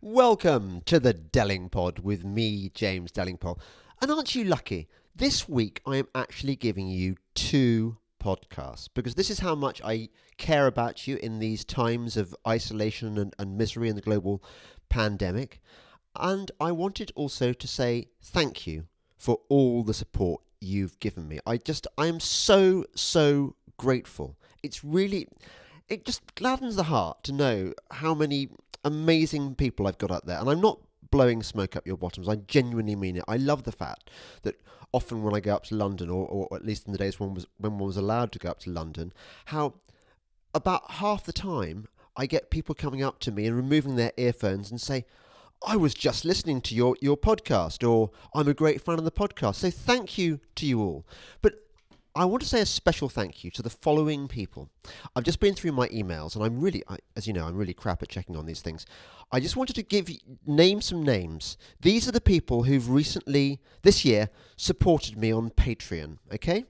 Welcome to the Delingpod with me, James Delingpole. And aren't you lucky? This week I am actually giving you 2 podcasts because this is how much I care about you in these times of isolation and misery in the global pandemic. And I wanted also to say thank you for all the support you've given me. I am so grateful. It just gladdens the heart to know how many amazing people I've got out there. And I'm not blowing smoke up your bottoms. I genuinely mean it. I love the fact that often when I go up to London, or at least in the days when one was allowed to go up to London, how about half the time I get people coming up to me and removing their earphones and say, I was just listening to your podcast, or I'm a great fan of the podcast. So thank you to you all. But I want to say a special thank you to the following people. I've just been through my emails, and as you know, I'm really crap at checking on these things. I just wanted to name some names. These are the people who've recently, this year, supported me on Patreon, okay?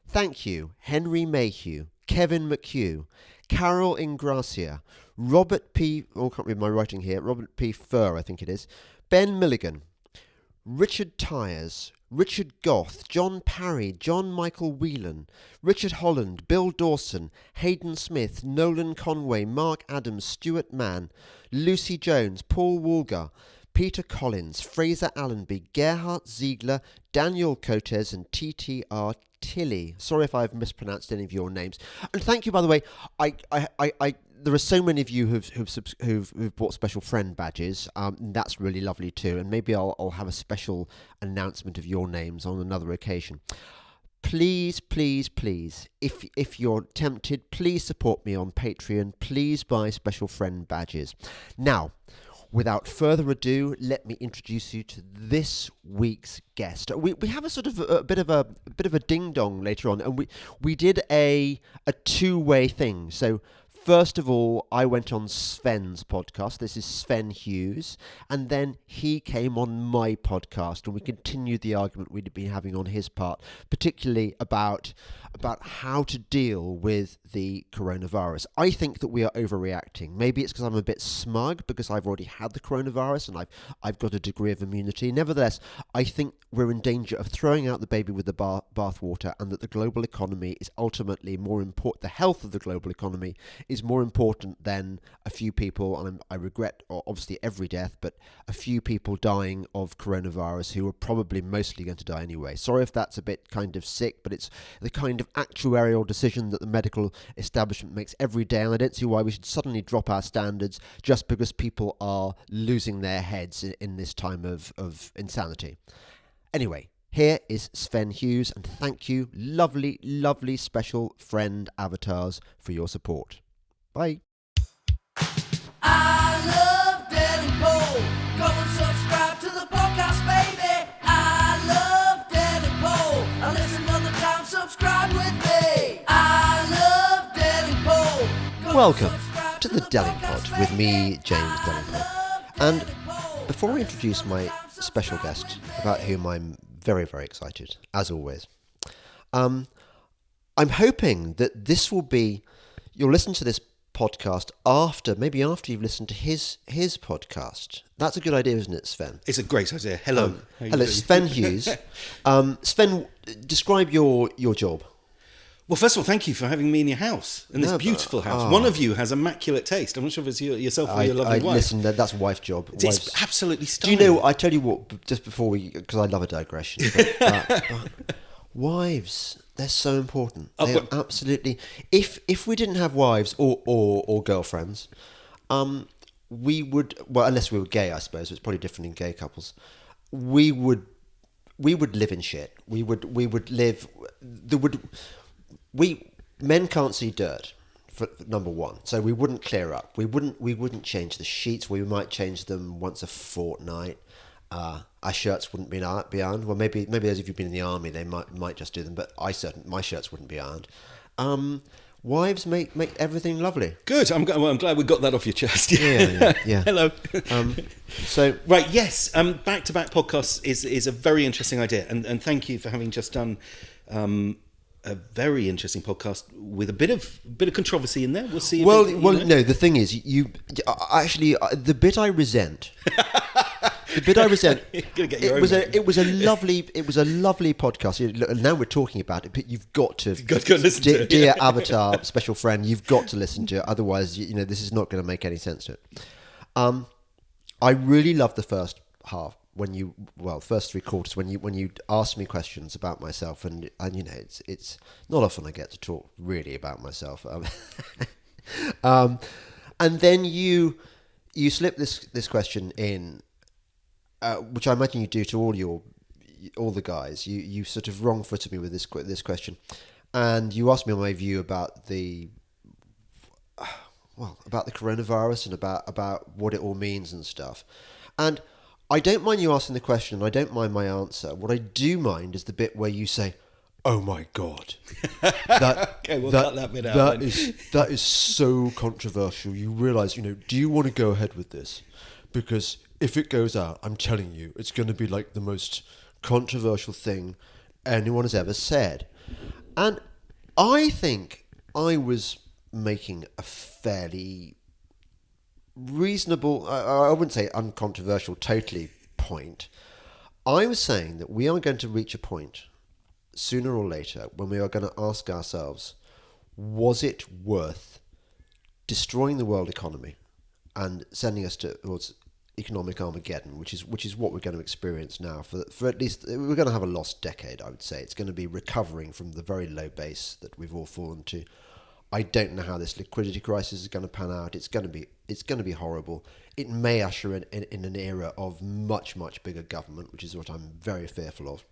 Thank you, Henry Mayhew, Kevin McHugh, Carol Ingracia, Robert P. Oh, I can't read my writing here. Robert P. Furr, I think it is. Ben Milligan, Richard Tyers, Richard Goth, John Parry, John Michael Whelan, Richard Holland, Bill Dawson, Hayden Smith, Nolan Conway, Mark Adams, Stuart Mann, Lucy Jones, Paul Woolgar, Peter Collins, Fraser Allenby, Gerhard Ziegler, Daniel Cotes, and TTR Tilly. Sorry if I've mispronounced any of your names. And thank you, by the way. There are so many of you who've bought special friend badges. That's really lovely too. And maybe I'll have a special announcement of your names on another occasion. Please, if you're tempted, please support me on Patreon. Please buy special friend badges. Now, without further ado, let me introduce you to this week's guest. We have a sort of a bit of a ding dong later on, and we did a two-way thing. So first of all, I went on Sven's podcast. This is Sven Hughes. And then he came on my podcast, and we continued the argument we'd been having on his part, particularly about how to deal with the coronavirus. I think that we are overreacting. Maybe it's because I'm a bit smug because I've already had the coronavirus and I've got a degree of immunity. Nevertheless, I think we're in danger of throwing out the baby with the bathwater, and that the global economy is ultimately more important. The health of the global economy is more important than a few people, and I regret obviously every death, but a few people dying of coronavirus who are probably mostly going to die anyway. Sorry if that's a bit kind of sick, but it's the kind of actuarial decision that the medical establishment makes every day, and I don't see why we should suddenly drop our standards just because people are losing their heads in this time of insanity. Anyway, here is Sven Hughes, and thank you, lovely special friend avatars, for your support. Bye. I love Delingpole. Go and subscribe to the podcast, baby. I love Delingpole. And listen another time, subscribe with me. I love Delingpole. Welcome to the Delingpod with me, James Delingpole. And before I introduce my special guest, about whom I'm very excited, as always, I'm hoping that this will be, you'll listen to this podcast after you've listened to his podcast. That's a good idea, isn't it, Sven? It's a great idea. Hello. Hello, Sven Hughes. Sven, describe your job. Well, first of all, thank you for having me in your house, in this beautiful house. One of you has immaculate taste. I'm not sure if it's yourself or your lovely wife. Listen, that's wife job. It's absolutely stunning. Do you know, I tell you what, just before because I love a digression, but, wives, they're so important. They are absolutely. If we didn't have wives or girlfriends, we would, well, unless we were gay, I suppose. It's probably different in gay couples. We would live in shit. Men can't see dirt, for number one. So we wouldn't clear up. We wouldn't change the sheets. We might change them once a fortnight. Our shirts wouldn't be ironed. Well, maybe those of you who've been in the army, they might just do them. But my shirts wouldn't be ironed. Wives make everything lovely. Good. I'm glad we got that off your chest. Yeah. Hello. So right, yes. Back-to-back podcasts is a very interesting idea, and thank you for having just done a very interesting podcast with a bit of controversy in there. We'll see. No. The thing is, you actually the bit I resent. The bit I resent. It was a lovely podcast. Now we're talking about it, but you've got to go listen to it. Dear Avatar special friend, you've got to listen to it. Otherwise, this is not going to make any sense to it. I really loved the first half first three quarters when you asked me questions about myself, and it's not often I get to talk really about myself. And then you slip this question in. Which I imagine you do to all the guys. You sort of wrong-footed me with this question, and you asked me my view about the coronavirus and about what it all means and stuff. And I don't mind you asking the question, and I don't mind my answer. What I do mind is the bit where you say, "Oh my God, okay, we'll cut that bit out. That is so controversial. You realise, do you want to go ahead with this? Because if it goes out, I'm telling you, it's going to be like the most controversial thing anyone has ever said." And I think I was making a fairly reasonable, I wouldn't say uncontroversial totally point. I was saying that we are going to reach a point sooner or later when we are going to ask ourselves, was it worth destroying the world economy and sending us towards economic Armageddon, which is what we're going to experience now for at least, we're going to have a lost decade, I would say. It's going to be recovering from the very low base that we've all fallen to. I don't know how this liquidity crisis is going to pan out. It's going to be horrible. It may usher in an era of much, much bigger government, which is what I'm very fearful of.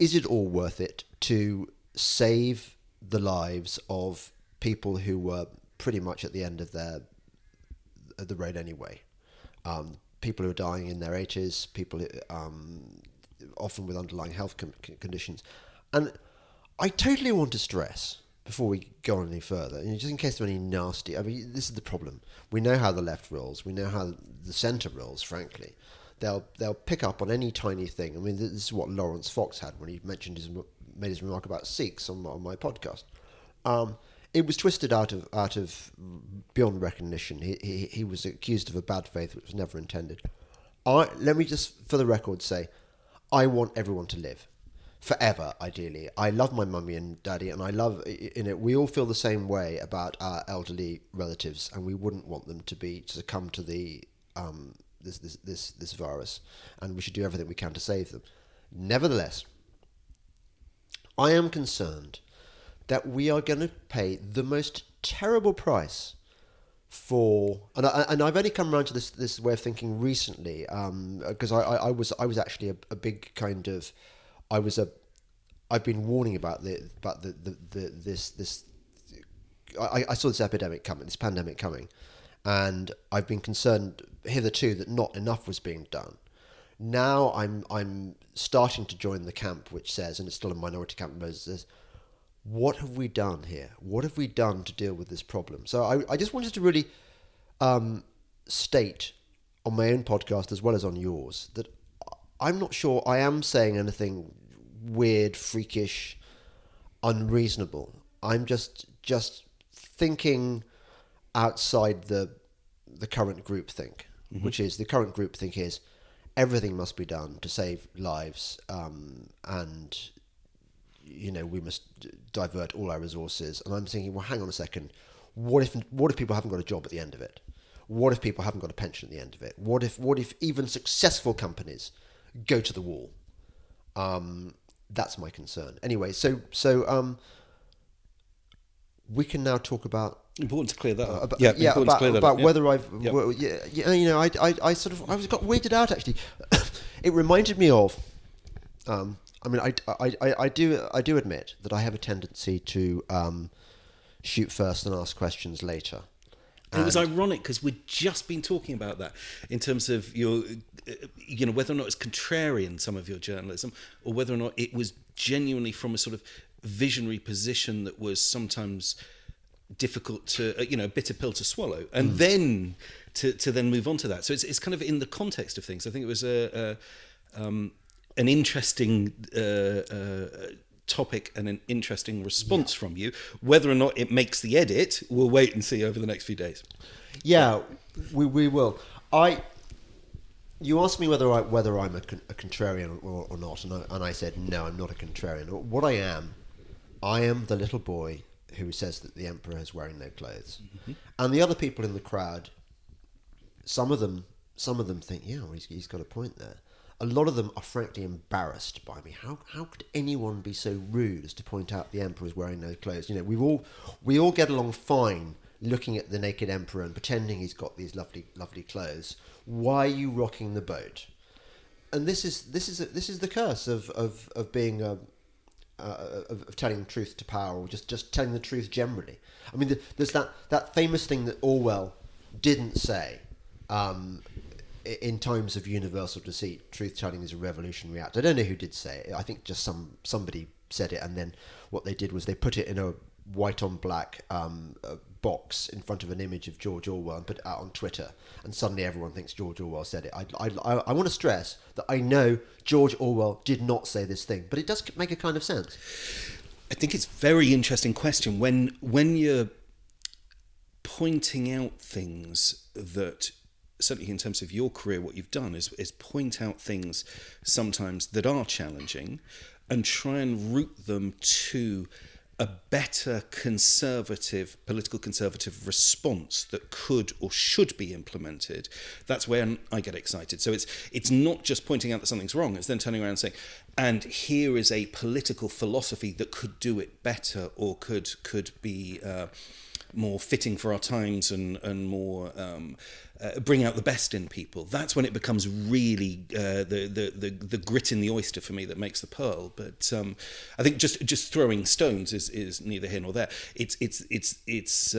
Is it all worth it to save the lives of people who were pretty much at the end of the road anyway? People who are dying in their 80s, people often with underlying health conditions. And I totally want to stress, before we go on any further, just in case there are any nasty... I mean, this is the problem. We know how the left rolls. We know how the centre rolls, frankly. They'll pick up on any tiny thing. I mean, this is what Lawrence Fox had when he made his remark about Sikhs on my podcast. It was twisted out of beyond recognition. He was accused of a bad faith which was never intended. Let me just, for the record, say, I want everyone to live forever, ideally. I love my mummy and daddy, and I love we all feel the same way about our elderly relatives, and we wouldn't want them to succumb to the this virus, and we should do everything we can to save them. Nevertheless, I am concerned that we are going to pay the most terrible price for, and I've only come around to this way of thinking recently, because I was actually a big kind of, I've been warning about this. I saw this epidemic coming, this pandemic coming, and I've been concerned hitherto that not enough was being done. Now I'm starting to join the camp which says, and it's still a minority camp, but says, what have we done here? What have we done to deal with this problem? So I just wanted to really state on my own podcast as well as on yours that I'm not sure I am saying anything weird, freakish, unreasonable. I'm just thinking outside the current groupthink, which is the current groupthink is everything must be done to save lives, and we must divert all our resources. And I'm thinking, well, hang on a second. What if people haven't got a job at the end of it? What if people haven't got a pension at the end of it? What if even successful companies go to the wall? That's my concern. Anyway, so we can now talk about. Important to clear that up. About whether I've. Yep. Well, I sort of, I got weirded out actually. It reminded me of. I mean, I do admit that I have a tendency to shoot first and ask questions later. It was ironic because we'd just been talking about that in terms of your, whether or not it's contrarian, some of your journalism, or whether or not it was genuinely from a sort of visionary position that was sometimes difficult to, a bitter pill to swallow, and then to then move on to that. So it's kind of in the context of things. I think it was an interesting topic and an interesting response from you. Whether or not it makes the edit, we'll wait and see over the next few days. Yeah, we will. You asked me whether I'm a contrarian or not, and I said no, I'm not a contrarian. What I am the little boy who says that the emperor is wearing no clothes, and the other people in the crowd, some of them think, yeah, well, he's got a point there. A lot of them are frankly embarrassed by me. How could anyone be so rude as to point out the emperor is wearing no clothes? You know, we all get along fine looking at the naked emperor and pretending he's got these lovely clothes. Why are you rocking the boat? And this is the curse of being of telling truth to power, or just telling the truth generally. I mean, there's that famous thing that Orwell didn't say. In times of universal deceit, truth-telling is a revolutionary act. I don't know who did say it. I think just somebody said it, and then what they did was they put it in a white on black box in front of an image of George Orwell and put it out on Twitter, and suddenly everyone thinks George Orwell said it. I want to stress that I know George Orwell did not say this thing, but it does make a kind of sense. I think it's a very interesting question when you're pointing out things that, certainly in terms of your career, what you've done is point out things sometimes that are challenging and try and route them to a better political conservative response that could or should be implemented. That's where I get excited. So it's not just pointing out that something's wrong, it's then turning around and saying, and here is a political philosophy that could do it better, or could be more fitting for our times and more bring out the best in people. That's when it becomes really the grit in the oyster for me that makes the pearl. But I think just throwing stones is neither here nor there. It's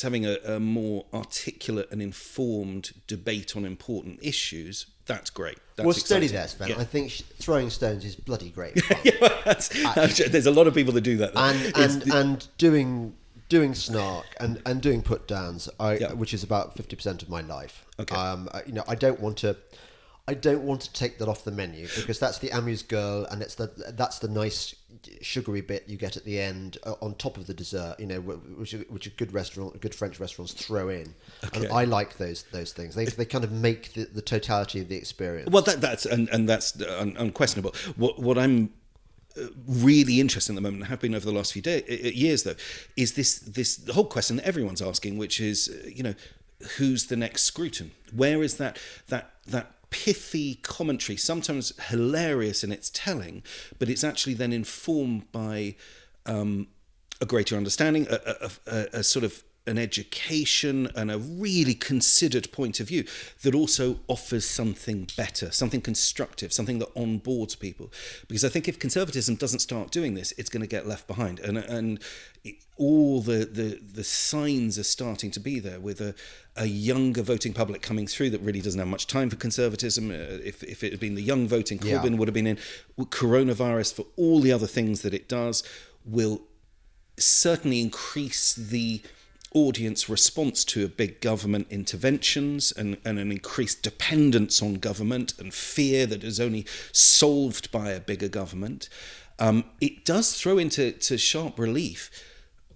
having a more articulate and informed debate on important issues. That's great. That's steady exciting. there, Sven. Yeah. I think throwing stones is bloody great fun. There's a lot of people that do that. And doing snark and doing put downs, which is about 50% of my life. Okay. I don't want to take that off the menu, because that's the amuse-gueule, and that's the nice sugary bit you get at the end on top of the dessert. You know, which a good French restaurants throw in. Okay. And I like those things. They kind of make the totality of the experience. Well, that's unquestionable. What I'm really interested in at the moment, and have been over the last few years, though, is this whole question that everyone's asking, which is, who's the next Scruton? Where is that pithy commentary, sometimes hilarious in its telling, but it's actually then informed by a greater understanding, a sort of an education and a really considered point of view that also offers something better, something constructive, something that onboards people. Because I think if conservatism doesn't start doing this, it's going to get left behind. And all the signs are starting to be there, with a younger voting public coming through that really doesn't have much time for conservatism. If it had been the young voting, Corbyn would have been in. Coronavirus, for all the other things that it does, will certainly increase the audience response to big government interventions and an increased dependence on government and fear that is only solved by a bigger government. It does throw into sharp relief.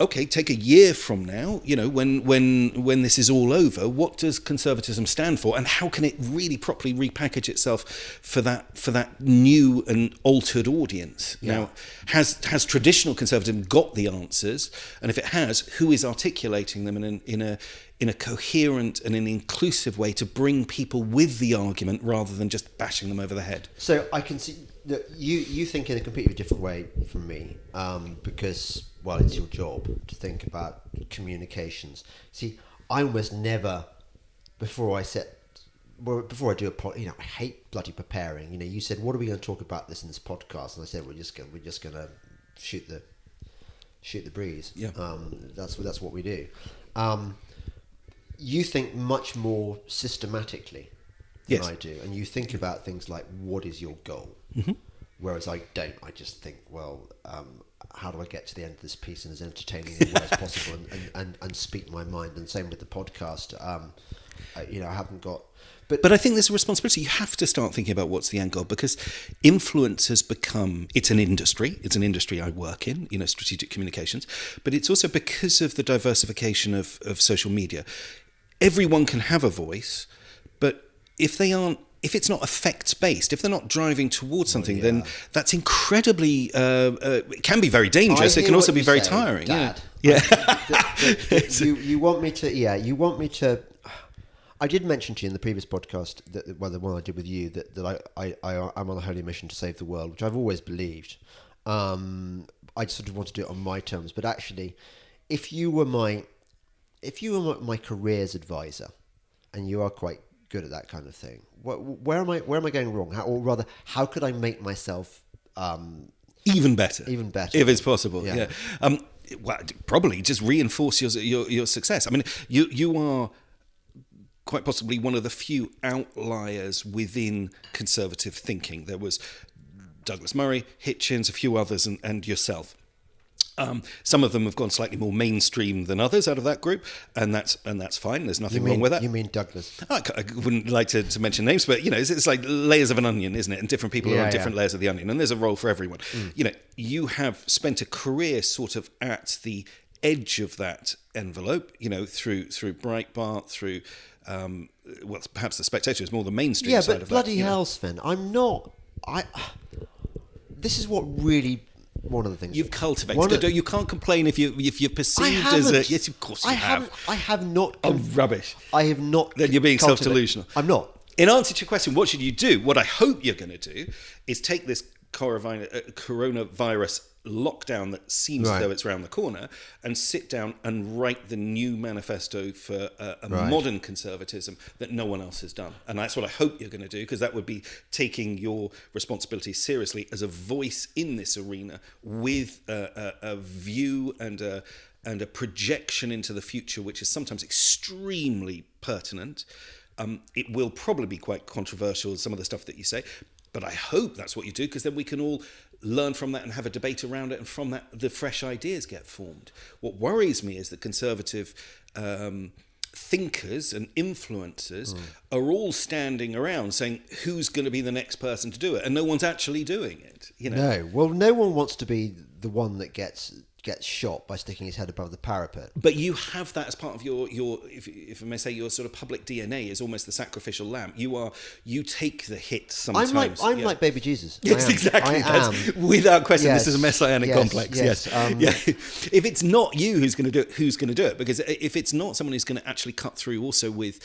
Okay, take a year from now, when this is all over, what does conservatism stand for, and how can it really properly repackage itself for that new and altered audience? Yeah. Now, has traditional conservatism got the answers? And if it has, who is articulating them in a coherent and an inclusive way to bring people with the argument rather than just bashing them over the head? So I can see that you think in a completely different way from me, because, well, it's your job to think about communications. See, I almost never, before I do a pod, I hate bloody preparing. You said, what are we going to talk about this in this podcast? And I said, we're just going to shoot the breeze. Yeah. That's what we do. You think much more systematically than I do, and you think about things like, what is your goal? Mm-hmm. Whereas I don't. I just think, well, how do I get to the end of this piece in as entertaining a way as possible and speak my mind? And same with the podcast. I haven't got. But I think there's a responsibility. You have to start thinking about what's the end goal, because influence has become, it's an industry. It's an industry I work in, strategic communications. But it's also because of the diversification of social media. Everyone can have a voice, but if it's not effects-based, if they're not driving towards something, then that's incredibly, it can be very dangerous. It can also be very tiring. Dad. Yeah. You want me to... I did mention to you in the previous podcast, the one I did with you, that I'm on a holy mission to save the world, which I've always believed. I sort of want to do it on my terms, but actually, if you were my careers advisor, and you are quite good at that kind of thing, where am I going wrong? Or rather, how could I make myself even better, if it's possible? Yeah. Well, probably just reinforce your success. I mean, you are quite possibly one of the few outliers within conservative thinking. There was Douglas Murray, Hitchens, a few others, and yourself. Some of them have gone slightly more mainstream than others out of that group, and that's fine. There's nothing wrong with that. You mean Douglas? I wouldn't like to mention names, but it's like layers of an onion, isn't it? And different people are on different layers of the onion, and there's a role for everyone. You have spent a career sort of at the edge of that envelope, through Breitbart, through perhaps the Spectator is more the mainstream side of that. Yeah, but bloody hell, Sven, I'm not. This is what really. One of the things you've cultivated. You can't complain if you're perceived as a. Yes, of course you have. I have not. Rubbish. I have not. Then you're being self-delusional. I'm not. In answer to your question, what should you do? What I hope you're going to do is take this coronavirus lockdown that seems as though it's around the corner, and sit down and write the new manifesto for a modern conservatism that no one else has done. And that's what I hope you're going to do, because that would be taking your responsibility seriously as a voice in this arena, with a view and a projection into the future, which is sometimes extremely pertinent. It will probably be quite controversial, some of the stuff that you say, but I hope that's what you do, because then we can all learn from that and have a debate around it, and from that the fresh ideas get formed. What worries me is that conservative thinkers and influencers are all standing around saying, who's going to be the next person to do it? And no one's actually doing it. No. Well, no one wants to be the one that gets shot by sticking his head above the parapet. But you have that as part of your if I may say, your sort of public DNA is almost the sacrificial lamb. You take the hit sometimes. I'm like baby Jesus. Yes, exactly. Without question, this is a messianic complex. Yes. If it's not you who's going to do it, who's going to do it? Because if it's not someone who's going to actually cut through also with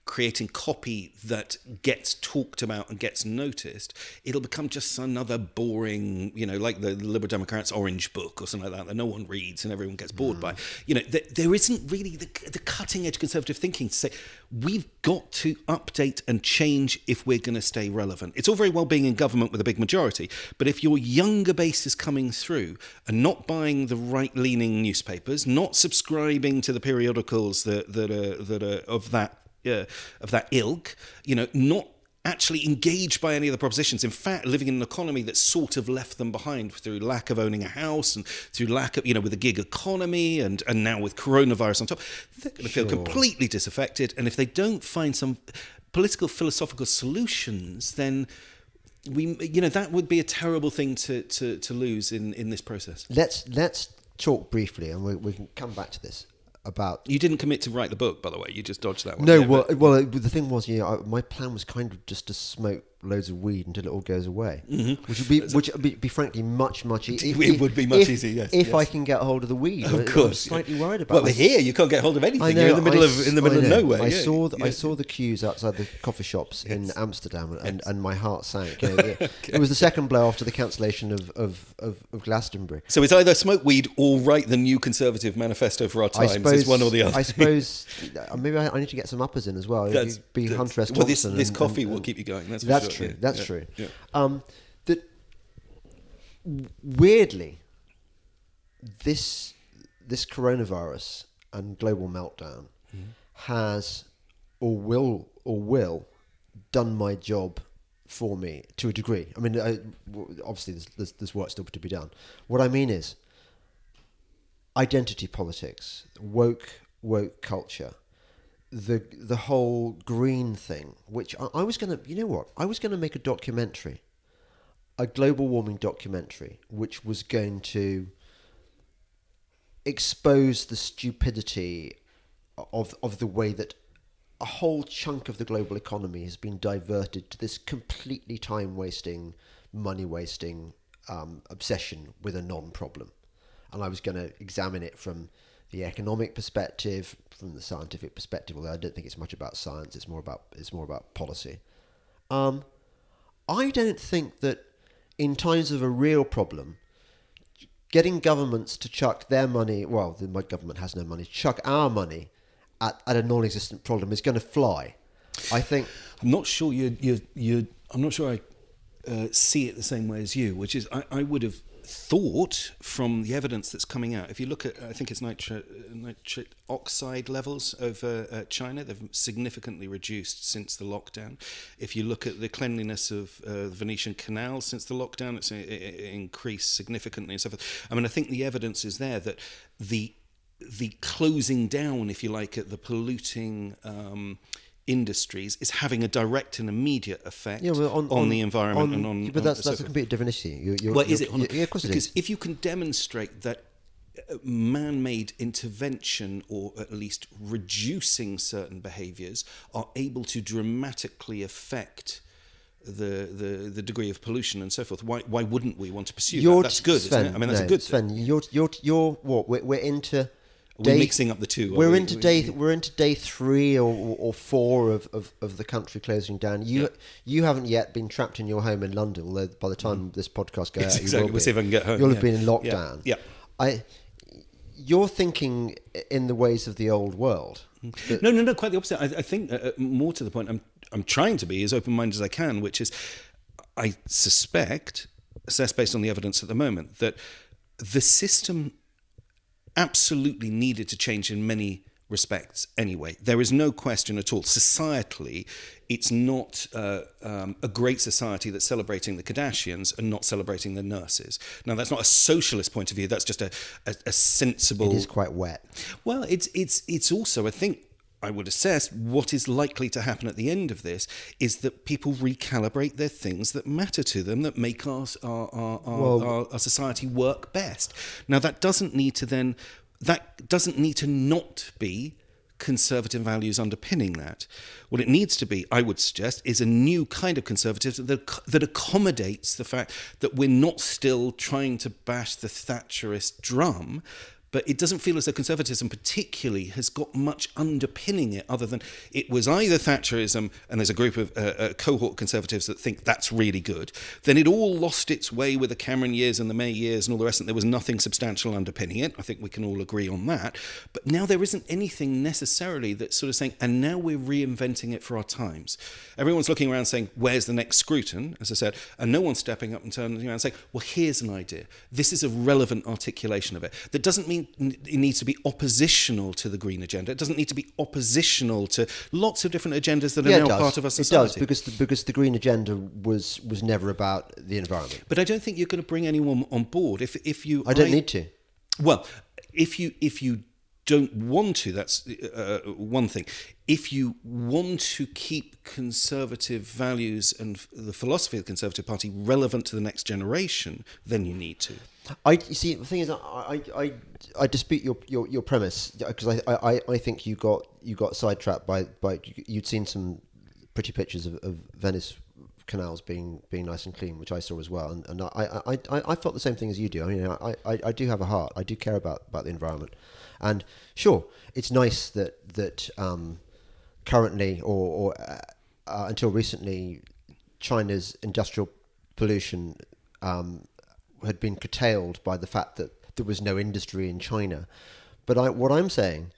creating copy that gets talked about and gets noticed, it'll become just another boring, like the Liberal Democrats' Orange Book or something like that no one reads and everyone gets bored by. There isn't really the cutting edge conservative thinking to say, we've got to update and change if we're going to stay relevant. It's all very well being in government with a big majority, but if your younger base is coming through and not buying the right-leaning newspapers, not subscribing to the periodicals that are of that ilk, not actually engaged by any of the propositions. In fact, living in an economy that sort of left them behind through lack of owning a house and through lack of, with the gig economy and now with coronavirus on top, they're going to feel completely disaffected. And if they don't find some political, philosophical solutions, then that would be a terrible thing to lose in this process. Let's talk briefly, and we can come back to this. You didn't commit to write the book, by the way. You just dodged that one. No, the thing was, my plan was kind of just to smoke loads of weed until it all goes away, which would be frankly much easier. It would be much easier, yes. If I can get hold of the weed. Of course, I'm slightly worried about. Well, here you can't get hold of anything. You're in the middle of nowhere. I saw the queues outside the coffee shops in Amsterdam, and my heart sank. It was the second blow after the cancellation of Glastonbury. So it's either smoke weed or write the new conservative manifesto for our times. It's one or the other. I suppose maybe I need to get some uppers in as well. Be Hunter S. Thompson. Well, this coffee will keep you going. That's true. That's true. Yeah. That weirdly, this coronavirus and global meltdown has or will done my job for me to a degree. I mean, obviously there's work still to be done. What I mean is identity politics, woke culture. the whole green thing, which I was going to, you know what? I was going to make a documentary, a global warming documentary, which was going to expose the stupidity of the way that a whole chunk of the global economy has been diverted to this completely time-wasting, money-wasting obsession with a non-problem. And I was going to examine it from the economic perspective, from the scientific perspective, although I don't think it's much about science, it's more about policy. I don't think that in times of a real problem, getting governments to chuck their money, well, my government has no money, chuck our money at a non-existent problem is going to fly. I think I'm not sure I'm not sure I see it the same way as you, which is I would have thought from the evidence that's coming out, if you look at, I think it's nitric oxide levels over China, they've significantly reduced since the lockdown. If you look at the cleanliness of the Venetian Canal since the lockdown, it's increased significantly and so forth. I mean, I think the evidence is there that the closing down, if you like, at the polluting industries is having a direct and immediate effect on the environment and on. But that's a completely different issue. Is it? Yeah, of course it is. Because if you can demonstrate that man-made intervention, or at least reducing certain behaviours, are able to dramatically affect the degree of pollution and so forth, why wouldn't we want to pursue that? That's good, Sven, isn't it? I mean, that's a good Sven, thing. You're what? We're into. We're mixing up the two. We're into day 3 or 4 of the country closing down. You haven't yet been trapped in your home in London, although by the time this podcast goes out, exactly. We'll see if I can get home. You'll have been in lockdown. Yeah. You're thinking in the ways of the old world. No, quite the opposite. I think more to the point, I'm trying to be as open-minded as I can, which is I suspect, assessed based on the evidence at the moment, that the system absolutely needed to change in many respects anyway. There is no question at all. Societally, it's not a great society that's celebrating the Kardashians and not celebrating the nurses. Now, that's not a socialist point of view. That's just a sensible... It is quite wet. Well, it's also, I think, I would assess what is likely to happen at the end of this is that people recalibrate their things that matter to them, that make our society work best. Now, that doesn't need to not be conservative values underpinning that. What it needs to be, I would suggest, is a new kind of conservatism that accommodates the fact that we're not still trying to bash the Thatcherist drum, but it doesn't feel as though conservatism particularly has got much underpinning it other than it was either Thatcherism, and there's a group of a cohort of conservatives that think that's really good. Then it all lost its way with the Cameron years and the May years and all the rest, and there was nothing substantial underpinning it. I think we can all agree on that. But now there isn't anything necessarily that's sort of saying, and now we're reinventing it for our times. Everyone's looking around saying, where's the next Scruton, as I said, and no one's stepping up and turning around and saying, well, here's an idea. This is a relevant articulation of it. That doesn't mean it needs to be oppositional to the green agenda. It doesn't need to be oppositional to lots of different agendas that are now part of our society. It does, because the green agenda was never about the environment. But I don't think you're going to bring anyone on board if you. I don't need to. Well, if you don't want to, that's one thing. If you want to keep conservative values and the philosophy of the Conservative Party relevant to the next generation, then you need to. You see, the thing is, I dispute your premise, because I think you got sidetracked by you'd seen some pretty pictures of Venice canals being nice and clean, which I saw as well, and I felt the same thing as you do. I mean, I do have a heart. I do care about the environment, and sure, it's nice that currently or until recently, China's industrial pollution had been curtailed by the fact that there was no industry in China. But what I'm saying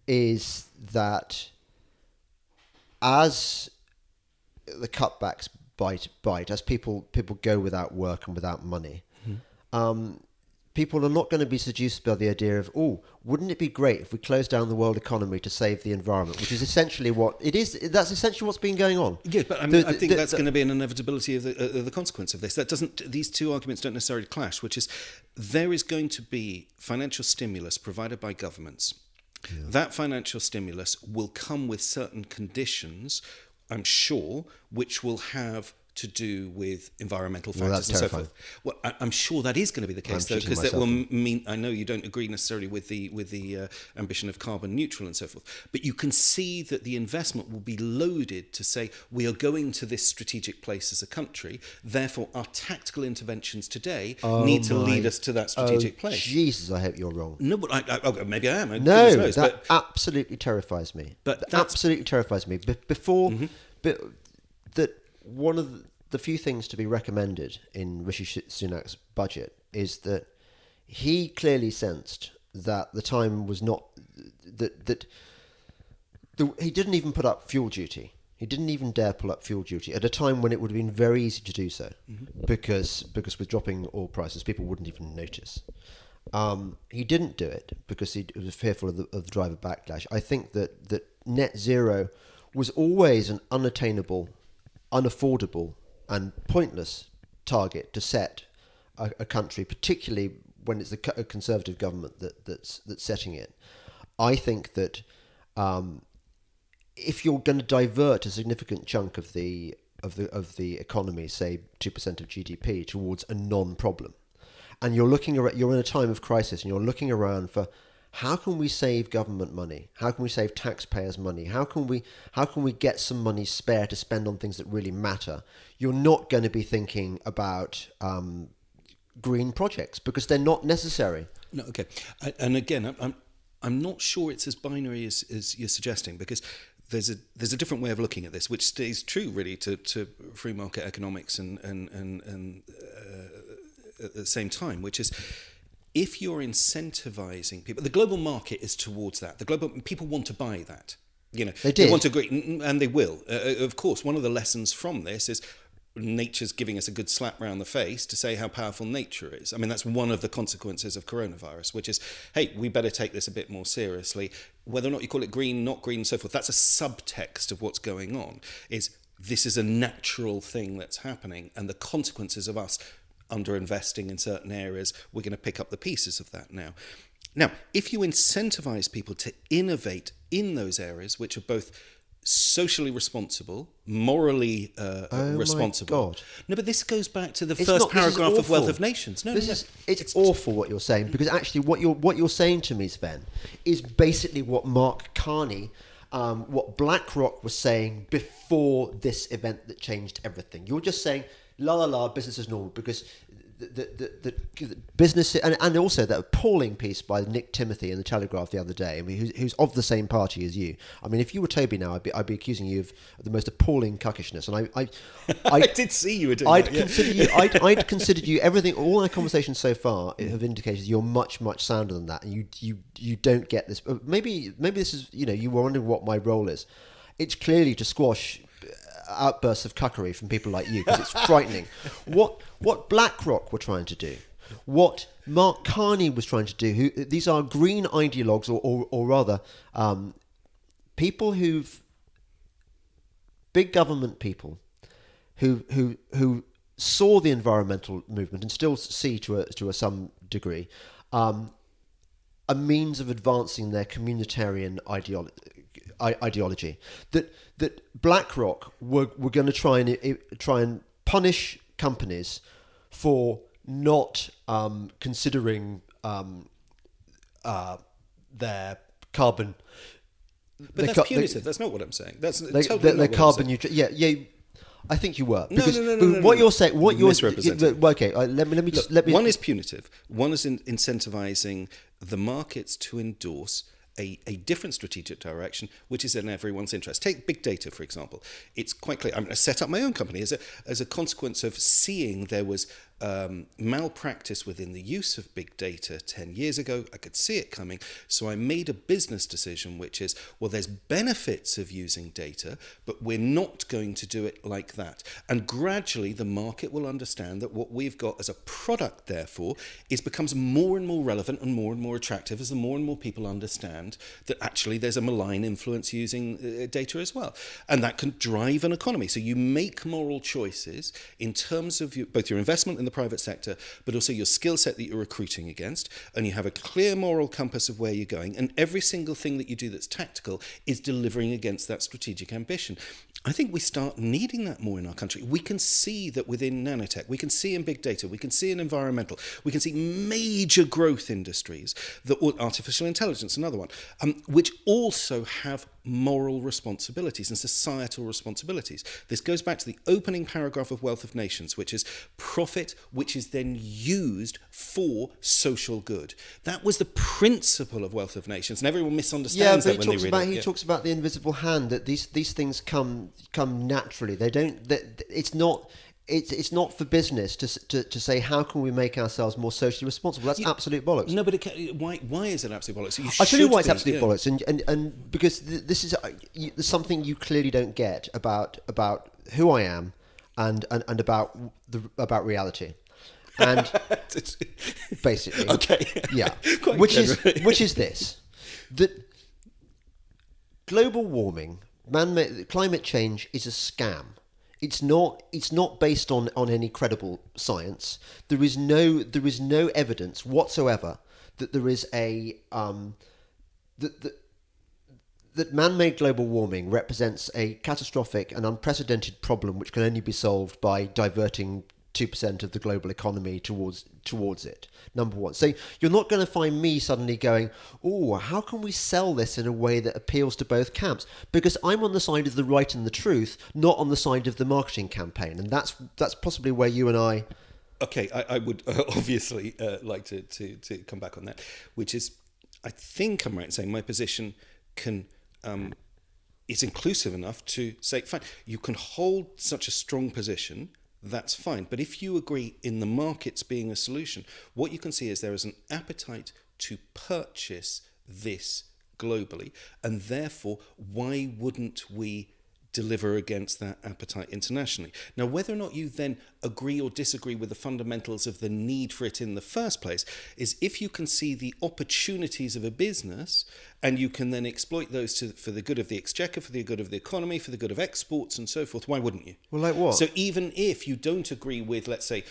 is that as the cutbacks bite, as people go without work and without money, people are not going to be seduced by the idea of, wouldn't it be great if we closed down the world economy to save the environment, which is essentially what it is. That's essentially what's been going on. Yeah, but I mean, I think that's going to be an inevitability of the consequence of this. These two arguments don't necessarily clash, which is there is going to be financial stimulus provided by governments That financial stimulus will come with certain conditions, I'm sure, which will have to do with environmental factors and so terrifying. forth. Well, I'm sure that is going to be the case, though, shitting because that will myself. mean, I know you don't agree necessarily with the ambition of carbon neutral and so forth, but you can see that the investment will be loaded to say we are going to this strategic place as a country, therefore our tactical interventions today need to lead us to that strategic place. Jesus, I hope you're wrong. No, but okay, maybe I am. No, Goodness knows, that absolutely terrifies me. But That that's- absolutely terrifies me. Before, that one of the few things to be recommended in Rishi Sunak's budget is that he clearly sensed that the time was not he didn't even put up fuel duty. He didn't even dare pull up fuel duty at a time when it would have been very easy to do so, because with dropping oil prices, people wouldn't even notice. He didn't do it because he was fearful of the driver backlash. I think that net zero was always an unattainable, unaffordable, and pointless target to set a country, particularly when it's a conservative government that's setting it. I think that if you're going to divert a significant chunk of the economy, say 2% of GDP, towards a non-problem, and you're in a time of crisis, and you're looking around for how can we save government money? How can we save taxpayers' money? How can we get some money spare to spend on things that really matter? You're not going to be thinking about green projects because they're not necessary. No, okay. And again, I'm not sure it's as binary as you're suggesting, because there's a different way of looking at this, which stays true really to free market economics and at the same time, which is, if you're incentivizing people, the global market is towards that. The global people want to buy that. They want to agree, and they will. Of course, one of the lessons from this is nature's giving us a good slap round the face to say how powerful nature is. I mean, that's one of the consequences of coronavirus, which is, hey, we better take this a bit more seriously. Whether or not you call it green, not green, and so forth, that's a subtext of what's going on. Is this is a natural thing that's happening, and the consequences of us underinvesting in certain areas, we're going to pick up the pieces of that now. Now, if you incentivize people to innovate in those areas, which are both socially responsible, morally responsible. My God. No, but this goes back to the first paragraph of Wealth of Nations. No, it's awful what you're saying, because actually what you're saying to me, Sven, is basically what Mark Carney, what BlackRock was saying before this event that changed everything. You're just saying, la la la, business as normal, because the business, and also that appalling piece by Nick Timothy in the Telegraph the other day, I mean, who's of the same party as you. I mean, if you were Toby now, I'd be accusing you of the most appalling cuckishness. And I did see you were doing that. I'd considered you everything. All our conversations so far have indicated you're much sounder than that, and you don't get this. Maybe this is, you were wondering what my role is. It's clearly to squash outbursts of cuckery from people like you, because it's frightening. What BlackRock were trying to do, what Mark Carney was trying to do, these are green ideologues, or rather people big government people who saw the environmental movement, and still see to some degree a means of advancing their communitarian ideology. That BlackRock were going to try and punish companies for not considering their carbon. But that's punitive. That's not what I'm saying. That's totally not carbon what I'm saying. neutral. Yeah. I think you were. No. What you're saying, Misrepresenting. Okay, let me. One is punitive. One is incentivizing the markets to endorse a different strategic direction, which is in everyone's interest. Take big data, for example. It's quite clear. I'm going to set up my own company as a consequence of seeing there was malpractice within the use of big data 10 years ago. I could see it coming. So I made a business decision, which is, well, there's benefits of using data, but we're not going to do it like that. And gradually the market will understand that what we've got as a product, therefore, becomes more and more relevant and more attractive as the more and more people understand that actually there's a malign influence using data as well. And that can drive an economy. So you make moral choices in terms of both your investment in the private sector, but also your skill set that you're recruiting against, and you have a clear moral compass of where you're going, and every single thing that you do that's tactical is delivering against that strategic ambition. I think we start needing that more in our country. We can see that within nanotech, we can see in big data, we can see in environmental, we can see major growth industries, artificial intelligence, another one, which also have moral responsibilities and societal responsibilities. This goes back to the opening paragraph of Wealth of Nations, which is profit, which is then used for social good. That was the principle of Wealth of Nations, and everyone misunderstands that when they read it. He talks about the invisible hand, that these things come naturally. They don't. It's not. It's not for business to say how can we make ourselves more socially responsible. That's absolute bollocks. No, but why is it absolute bollocks? I'll tell you why it's absolute bollocks, and because this is something you clearly don't get about who I am and about reality, and basically, okay, yeah, Quite which is this, that global warming, climate change is a scam. It's not based on any credible science. There is no evidence whatsoever that there is that man-made global warming represents a catastrophic and unprecedented problem which can only be solved by diverting 2% of the global economy towards it. Number one. So you're not going to find me suddenly going, oh, how can we sell this in a way that appeals to both camps? Because I'm on the side of the right and the truth, not on the side of the marketing campaign. And that's possibly where you and I... Okay, I would obviously like to come back on that, which is, I think I'm right in saying my position is inclusive enough to say, fine, you can hold such a strong position, that's fine. But if you agree in the markets being a solution, what you can see is there is an appetite to purchase this globally, and therefore, why wouldn't we deliver against that appetite internationally? Now, whether or not you then agree or disagree with the fundamentals of the need for it in the first place is if you can see the opportunities of a business and you can then exploit those for the good of the exchequer, for the good of the economy, for the good of exports and so forth, why wouldn't you? Well, like what? So even if you don't agree with, let's say,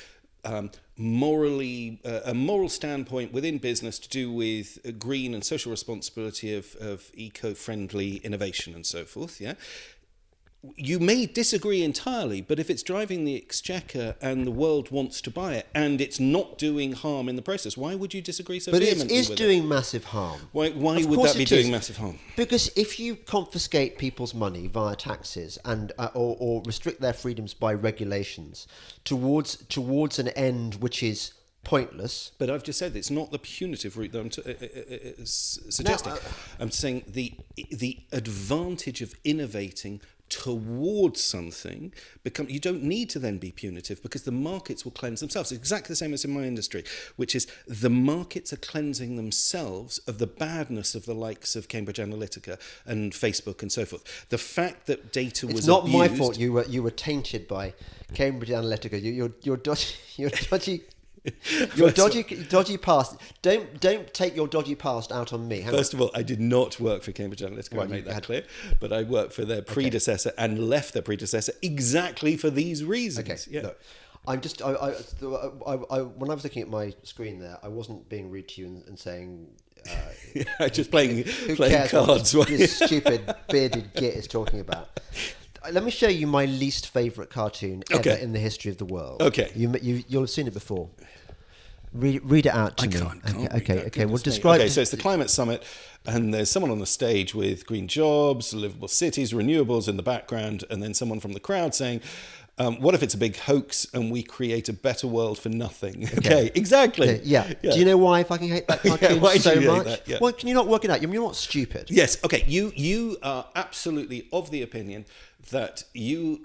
morally, a moral standpoint within business to do with green and social responsibility of eco-friendly innovation and so forth, yeah, you may disagree entirely, but if it's driving the exchequer and the world wants to buy it and it's not doing harm in the process, why would you disagree so vehemently with it? But it is doing massive harm. Why would that be doing massive harm? Because if you confiscate people's money via taxes and or restrict their freedoms by regulations towards an end which is pointless. But I've just said it's not the punitive route that I'm suggesting. I'm saying the advantage of innovating towards something you don't need to then be punitive because the markets will cleanse themselves. It's exactly the same as in my industry, which is the markets are cleansing themselves of the badness of the likes of Cambridge Analytica and Facebook and so forth. The fact that data was It's not abused, my fault you were tainted by Cambridge Analytica. You're dodgy. Your dodgy past. Don't take your dodgy past out on me. First of all, I did not work for Cambridge Analytica. Well, I made that clear. But I worked for their predecessor and left their predecessor exactly for these reasons. Okay. Yeah. Look, I'm just. When I was looking at my screen there, I wasn't being rude to you and saying. Just playing cards. What this stupid bearded git is talking about. Let me show you my least favourite cartoon ever in the history of the world. Okay. You'll have seen it before. Read it out to me. Okay. Well, describe. Okay, so it's the climate summit, and there's someone on the stage with green jobs, livable cities, renewables in the background, and then someone from the crowd saying, what if it's a big hoax and we create a better world for nothing? Okay, exactly. Yeah. Do you know why I fucking hate that cartoon why so do you hate much? that? Yeah. Why can you not work it out? You're not stupid. Yes. Okay. You are absolutely of the opinion that you're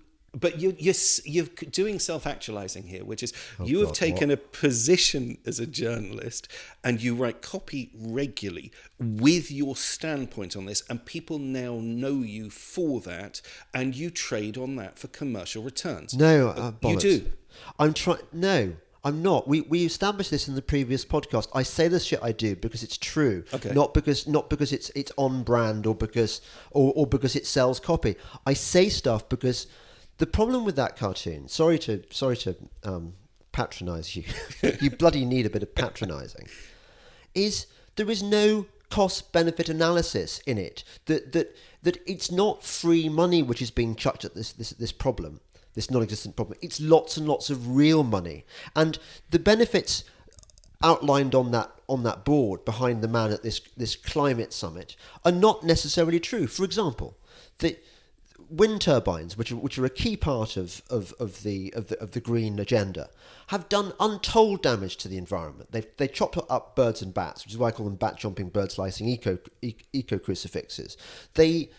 doing self-actualizing here, which is you have taken a position as a journalist and you write copy regularly with your standpoint on this, and people now know you for that, and you trade on that for commercial returns. No, you do. No. I'm not. We established this in the previous podcast. I say the shit I do because it's true, not because it's on brand or because it sells copy. I say stuff because the problem with that cartoon. Sorry to patronise you, you bloody need a bit of patronising, is there is no cost-benefit analysis in it. That it's not free money which is being chucked at this problem, this non-existent problem. It's lots and lots of real money, and the benefits outlined on that board behind the man at this climate summit are not necessarily true. For example, the wind turbines, which are a key part of the green agenda, have done untold damage to the environment. They chopped up birds and bats, which is why I call them bat chomping, bird slicing eco crucifixes. They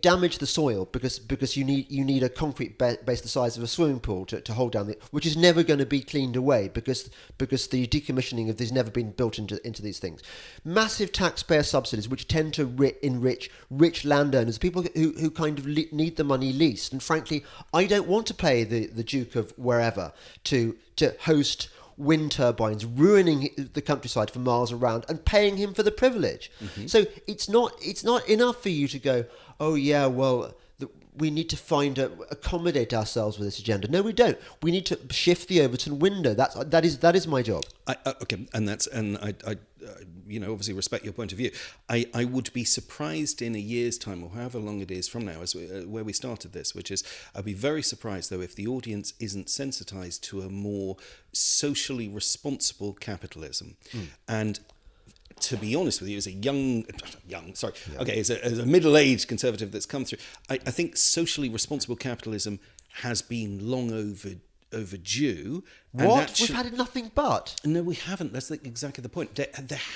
damage the soil because you need a concrete base the size of a swimming pool to hold down which is never going to be cleaned away because the decommissioning of these never been built into these things. Massive taxpayer subsidies which tend to enrich rich landowners, people who kind of need the money least. And frankly, I don't want to pay the Duke of wherever to host wind turbines, ruining the countryside for miles around and paying him for the privilege. Mm-hmm. So it's not enough for you to go, oh yeah, well, we need to accommodate ourselves with this agenda. No, we don't. We need to shift the Overton window. That is my job. Okay, and I obviously respect your point of view. I would be surprised in a year's time, or however long it is from now, where we started this, which is, I'd be very surprised though if the audience isn't sensitized to a more socially responsible capitalism. And to be honest with you, as a middle-aged conservative that's come through, I think socially responsible capitalism has been long overdue. What? We've had nothing but. No, we haven't. That's exactly the point. There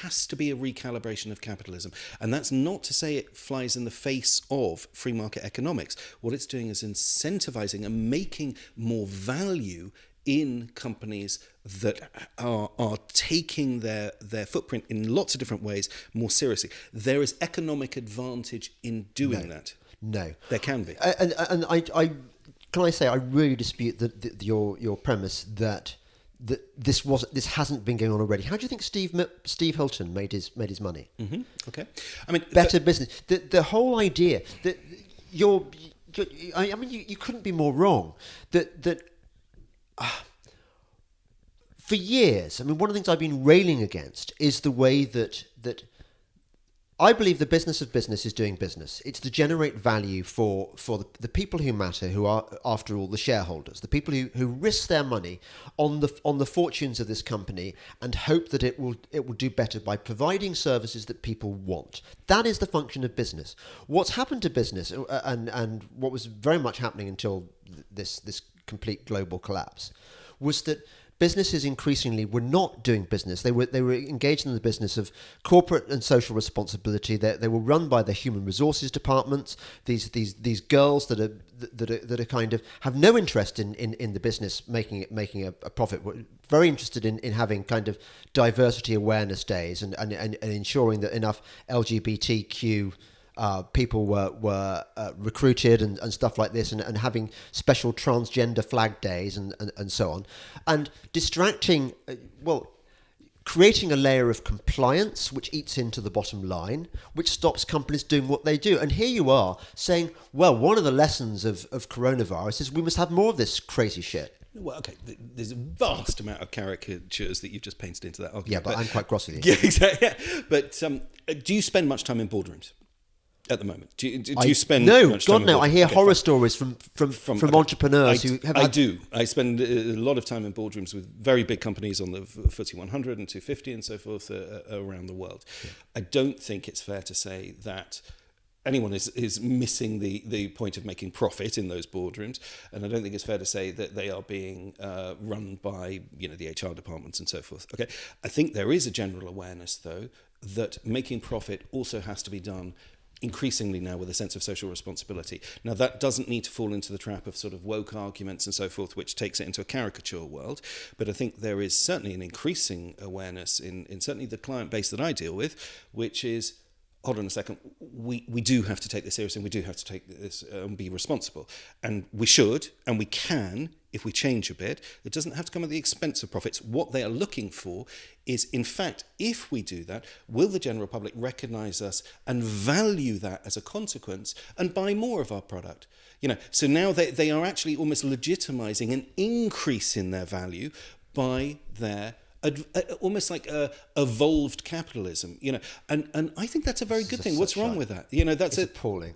has to be a recalibration of capitalism. And that's not to say it flies in the face of free market economics. What it's doing is incentivizing and making more value in companies that are taking their footprint in lots of different ways more seriously. There is economic advantage in doing that. No. There can be. And I can I say I really dispute your premise that this hasn't been going on already. How do you think Steve Hilton made his money? Mm-hmm. Okay. I mean, better business. The whole idea that you couldn't be more wrong. For years, I mean, one of the things I've been railing against is the way that I believe the business of business is doing business. It's to generate value for the people who matter, who are, after all, the shareholders, the people who risk their money on the fortunes of this company and hope that it will do better by providing services that people want. That is the function of business. What's happened to business, and what was very much happening until this complete global collapse, was that businesses increasingly were not doing business. They were engaged in the business of corporate and social responsibility. They were run by the human resources departments. These girls that are kind of have no interest in the business making a profit. Were very interested in having kind of diversity awareness days and ensuring that enough LGBTQ people were recruited and stuff like this, and having special transgender flag days and so on, and distracting, creating a layer of compliance which eats into the bottom line, which stops companies doing what they do. And here you are saying, well, one of the lessons of coronavirus is we must have more of this crazy shit. Well, okay, there's a vast amount of caricatures that you've just painted into that argument. Yeah, but I'm quite cross with you. Yeah, exactly. Yeah. But do you spend much time in boardrooms at the moment? Do you spend much time in boardrooms? I hear horror stories from entrepreneurs who have I do. I spend a lot of time in boardrooms with very big companies on the FTSE 100 and 250 and so forth around the world. Yeah. I don't think it's fair to say that anyone is missing the point of making profit in those boardrooms, and I don't think it's fair to say that they are being run by the HR departments and so forth. Okay, I think there is a general awareness though that making profit also has to be done increasingly now with a sense of social responsibility. Now that doesn't need to fall into the trap of sort of woke arguments and so forth, which takes it into a caricature world, but I think there is certainly an increasing awareness in certainly the client base that I deal with, which is, hold on a second, we do have to take this seriously, and we do have to take this and be responsible. And we should, and we can, if we change a bit. It doesn't have to come at the expense of profits. What they are looking for is, in fact, if we do that, will the general public recognise us and value that as a consequence and buy more of our product? So now they are actually almost legitimising an increase in their value by their almost like evolved capitalism, and I think that's a very good thing. What's wrong with that? That's it's appalling.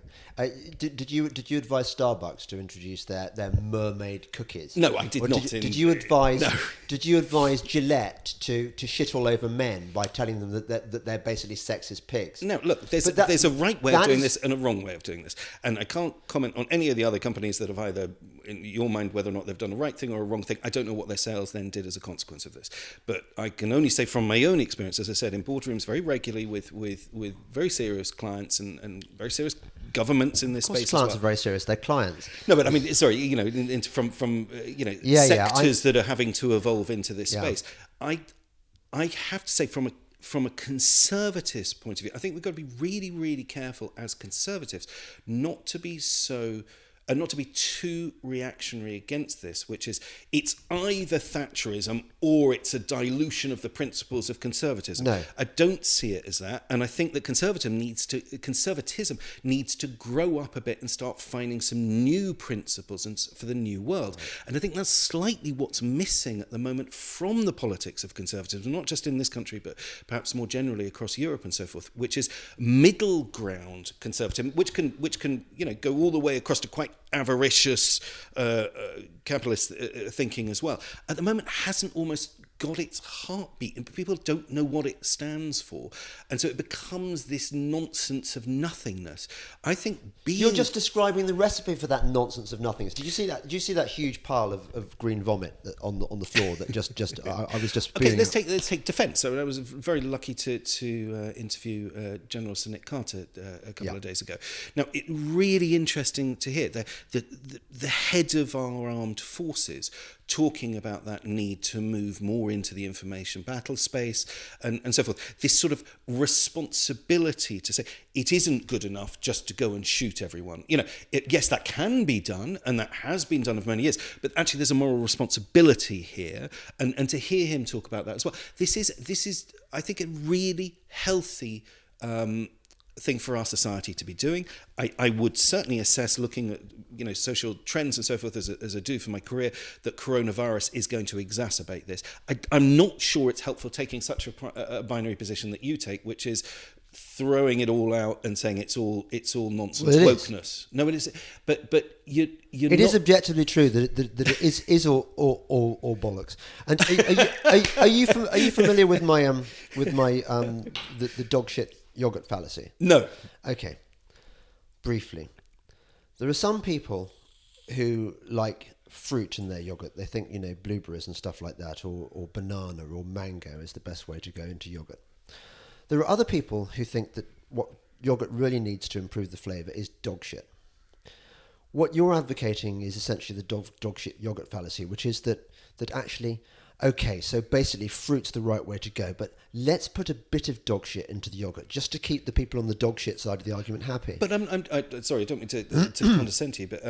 Did you advise Starbucks to introduce their mermaid cookies? No, I did not. Did you advise? No. Did you advise Gillette to shit all over men by telling them that they're basically sexist pigs? No, look, there's a right way of doing this and a wrong way of doing this, and I can't comment on any of the other companies that have either, in your mind, whether or not they've done a right thing or a wrong thing. I don't know what their sales then did as a consequence of this, but I can only say from my own experience, as I said, in boardrooms very regularly with very serious clients and very serious governments in this space. Clients as well. are very serious. They're clients. No, but I mean, sorry, from sectors that are having to evolve into this space. I have to say, from a conservative point of view, I think we've got to be really, really careful as conservatives not to be too reactionary against this, which is it's either Thatcherism or it's a dilution of the principles of conservatism. No. I don't see it as that, and I think that conservatism needs to grow up a bit and start finding some new principles for the new world. And I think that's slightly what's missing at the moment from the politics of conservatism, not just in this country, but perhaps more generally across Europe and so forth, which is middle ground conservatism, which can go all the way across to quite avaricious capitalist thinking as well. At the moment, hasn't almost got its heartbeat, and people don't know what it stands for, and so it becomes this nonsense of nothingness. I think you're just describing the recipe for that nonsense of nothingness. Did you see that? Did you see that huge pile of green vomit on the floor that just I was just okay. feeling... Let's take defence. So I was very lucky to interview General Sir Nick Carter a couple of days ago. Now, it's really interesting to hear the head of our armed forces talking about that need to move more into the information battle space and so forth. This sort of responsibility to say it isn't good enough just to go and shoot everyone. Yes, that can be done, and that has been done for many years, but actually there's a moral responsibility here, and to hear him talk about that as well. This is I think a really healthy thing for our society to be doing. I would certainly assess, looking at social trends and so forth as I do for my career, that coronavirus is going to exacerbate this. I'm not sure it's helpful taking such a binary position that you take, which is throwing it all out and saying it's all nonsense, well, wokeness. No, it is. But you're it is objectively true that it is all bollocks. And are you familiar with my the dogshit yoghurt fallacy? No. Okay. Briefly, there are some people who like fruit in their yogurt. They think blueberries and stuff like that, or banana or mango is the best way to go into yogurt. There are other people who think that what yogurt really needs to improve the flavour is dog shit. What you're advocating is essentially the dog shit yogurt fallacy, which is that actually, okay, so basically fruit's the right way to go, but let's put a bit of dog shit into the yogurt just to keep the people on the dog shit side of the argument happy. But I'm sorry, I don't mean to condescend to you, but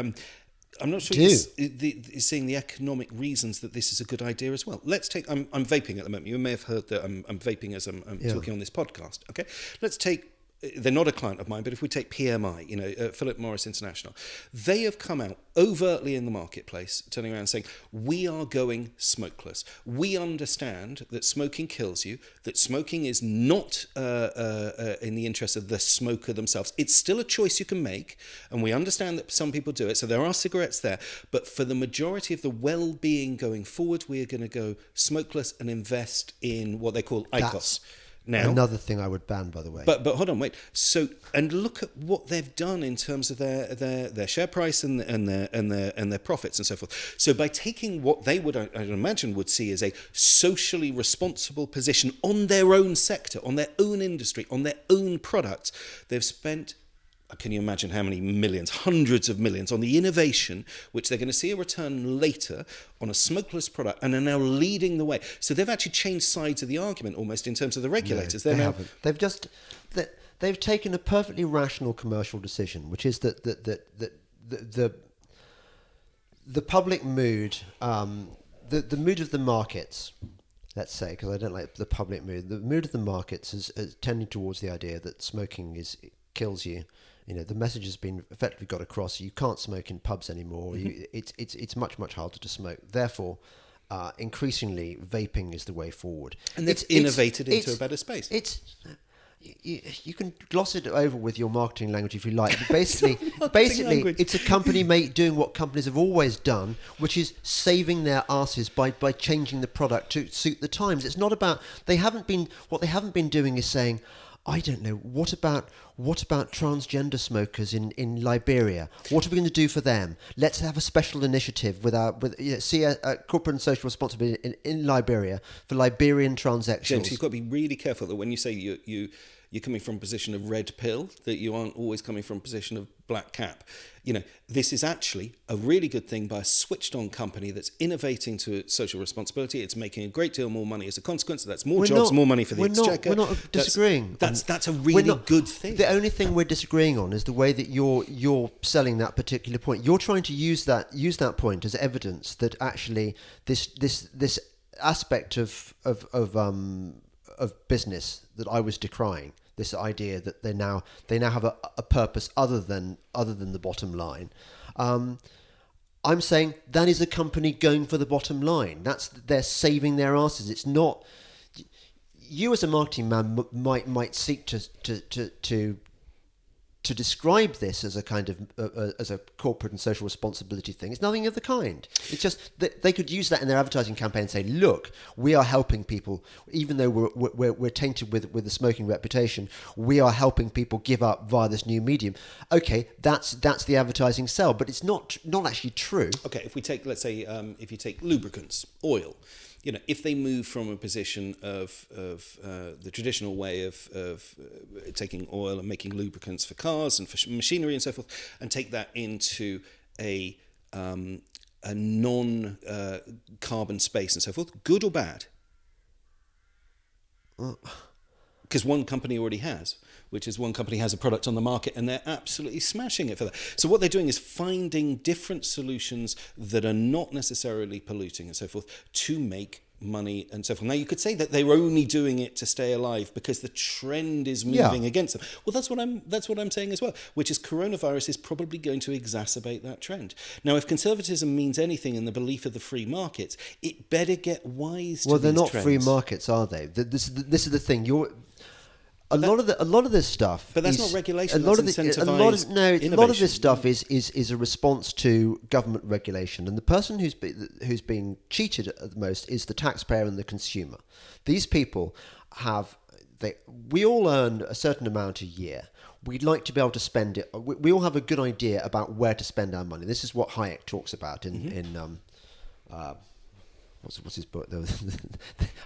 I'm not sure you're seeing the economic reasons that this is a good idea as well. Let's take... I'm vaping at the moment. You may have heard that I'm vaping as I'm talking on this podcast. Okay, let's take... They're not a client of mine, but if we take PMI, Philip Morris International, they have come out overtly in the marketplace, turning around and saying, we are going smokeless. We understand that smoking kills you, that smoking is not in the interest of the smoker themselves. It's still a choice you can make, and we understand that some people do it, so there are cigarettes there, but for the majority of the well-being going forward, we are going to go smokeless and invest in what they call IQOS. Now, another thing I would ban, by the way. But hold on, wait. So, and look at what they've done in terms of their share price and their profits and so forth. So, by taking what they would, I'd imagine, would see as a socially responsible position on their own sector, on their own industry, on their own products, they've spent, can you imagine how many millions, hundreds of millions on the innovation, which they're going to see a return later on a smokeless product, and are now leading the way. So they've actually changed sides of the argument almost in terms of the regulators. No, they haven't. They've just... they've taken a perfectly rational commercial decision, which is that the public mood, the mood of the markets, let's say, because I don't like the public mood. The mood of the markets is tending towards the idea that smoking kills you. You know, the message has been effectively got across. You can't smoke in pubs anymore. It's much harder to smoke. Therefore, increasingly, vaping is the way forward. And they've innovated into a better space. You can gloss it over with your marketing language if you like. But basically, it's a company doing what companies have always done, which is saving their asses by changing the product to suit the times. It's not about what they haven't been doing is saying, I don't know, what about transgender smokers in Liberia? What are we going to do for them? Let's have a special initiative with a corporate and social responsibility in Liberia for Liberian transsexuals. James, you've got to be really careful that when you say you're coming from a position of red pill, that you aren't always coming from a position of black cap. You know, this is actually a really good thing by a switched-on company that's innovating to social responsibility. It's making a great deal more money as a consequence. That's more jobs, more money for the exchequer. We're not disagreeing. That's a really good thing. The only thing we're disagreeing on is the way that you're selling that particular point. You're trying to use that point as evidence that actually this aspect of business that I was decrying, this idea that they now have a purpose other than the bottom line. I'm saying that is a company going for the bottom line. They're saving their asses. It's not. You as a marketing man might seek to describe this as a kind of as a corporate and social responsibility thing. It's nothing of the kind. It's just that they could use that in their advertising campaign and say, look, we are helping people, even though we're tainted with the smoking reputation, we are helping people give up via this new medium. Okay, that's the advertising sell, but it's not actually true. Okay, if we take, let's say, if you take lubricants, oil, you know, if they move from a position of the traditional way of taking oil and making lubricants for cars and for machinery and so forth, and take that into a non-carbon space and so forth, good or bad? Because one company already has, which is one company has a product on the market and they're absolutely smashing it for that. So what they're doing is finding different solutions that are not necessarily polluting and so forth to make money and so forth. Now you could say that they're only doing it to stay alive because the trend is moving against them. Well, that's what I'm saying as well, which is coronavirus is probably going to exacerbate that trend. Now, if conservatism means anything in the belief of the free markets, it better get wise to Well, they're these not trends. free markets, are they? This is the thing. A lot of this stuff, but that's not regulation. A lot of this stuff is a response to government regulation, and the person who's being cheated at the most is the taxpayer and the consumer. These people we all earn a certain amount a year. We'd like to be able to spend it. We all have a good idea about where to spend our money. This is what Hayek talks about in what's his book?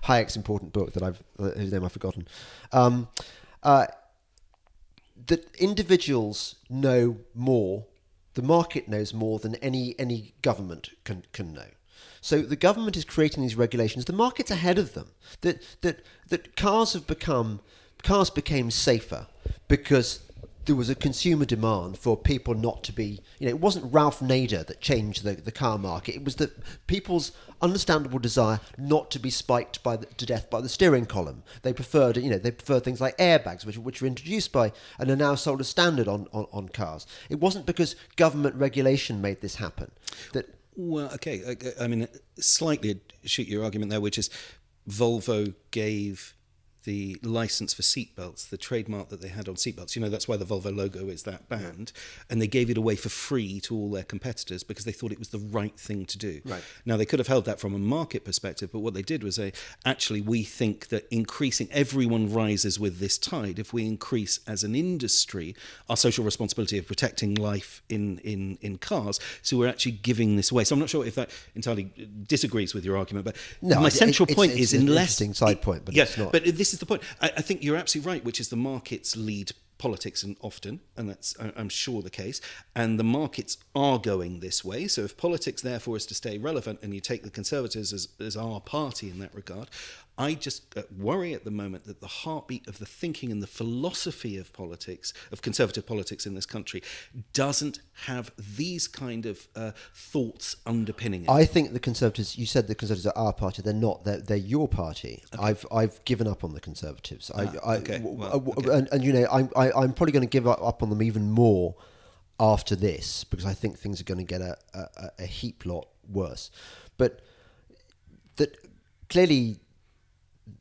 Hayek's important book that whose name I've forgotten. That individuals know more, the market knows more than any government can know. So the government is creating these regulations. The market's ahead of them. That cars became safer because there was a consumer demand for people not to be, it wasn't Ralph Nader that changed the car market. It was that people's understandable desire not to be spiked to death by the steering column. They preferred things like airbags, which were introduced and are now sold as standard on cars. It wasn't because government regulation made this happen. Well, okay. I mean, slightly shoot your argument there, which is Volvo gave the license for seatbelts, the trademark that they had on seatbelts. That's why the Volvo logo is that band. And they gave it away for free to all their competitors because they thought it was the right thing to do. Right. Now, they could have held that from a market perspective, but what they did was say, actually, we think that everyone rises with this tide. If we increase as an industry our social responsibility of protecting life in cars, so we're actually giving this away. So I'm not sure if that entirely disagrees with your argument, but my central point is an interesting side point, but it's not. But this is the point. I think you're absolutely right, which is the markets lead politics and often, and that's, I'm sure, the case. And the markets are going this way. So if politics, therefore, is to stay relevant, and you take the Conservatives as our party in that regard, I just worry at the moment that the heartbeat of the thinking and the philosophy of politics, of conservative politics in this country, doesn't have these kind of thoughts underpinning it. I think the Conservatives, you said the Conservatives are our party, they're not, they're your party. Okay. I've given up on the Conservatives. Okay. And you know, I'm probably going to give up on them even more after this, because I think things are going to get a heap lot worse. But that clearly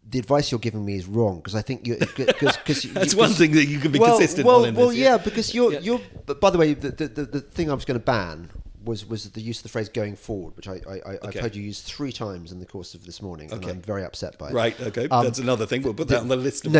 the advice you're giving me is wrong, because I think you that's one thing that you can be consistent on in this. Yeah, because you're. But by the way, the thing I was going to ban was the use of the phrase "going forward," which I've heard you use 3 times in the course of this morning, and I'm very upset by it. Right. Okay. That's another thing. We'll put that on the list of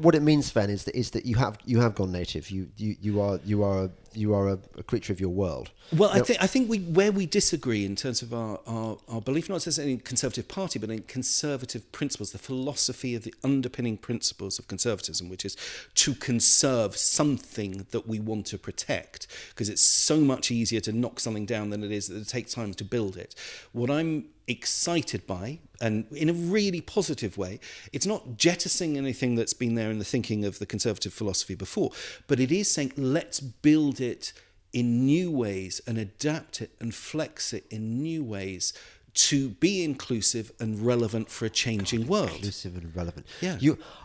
what it means, Sven, is that you have gone native. You are a creature of your world. Well, now, I think where we disagree in terms of our belief, not necessarily in Conservative Party, but in conservative principles, the philosophy of the underpinning principles of conservatism, which is to conserve something that we want to protect, because it's so much easier to knock something down than it is that it takes time to build it. What I'm excited by, and in a really positive way, it's not jettisoning anything that's been there in the thinking of the conservative philosophy before, but it is saying let's build it in new ways and adapt it and flex it in new ways to be inclusive and relevant for a changing world. Inclusive and relevant. Yeah.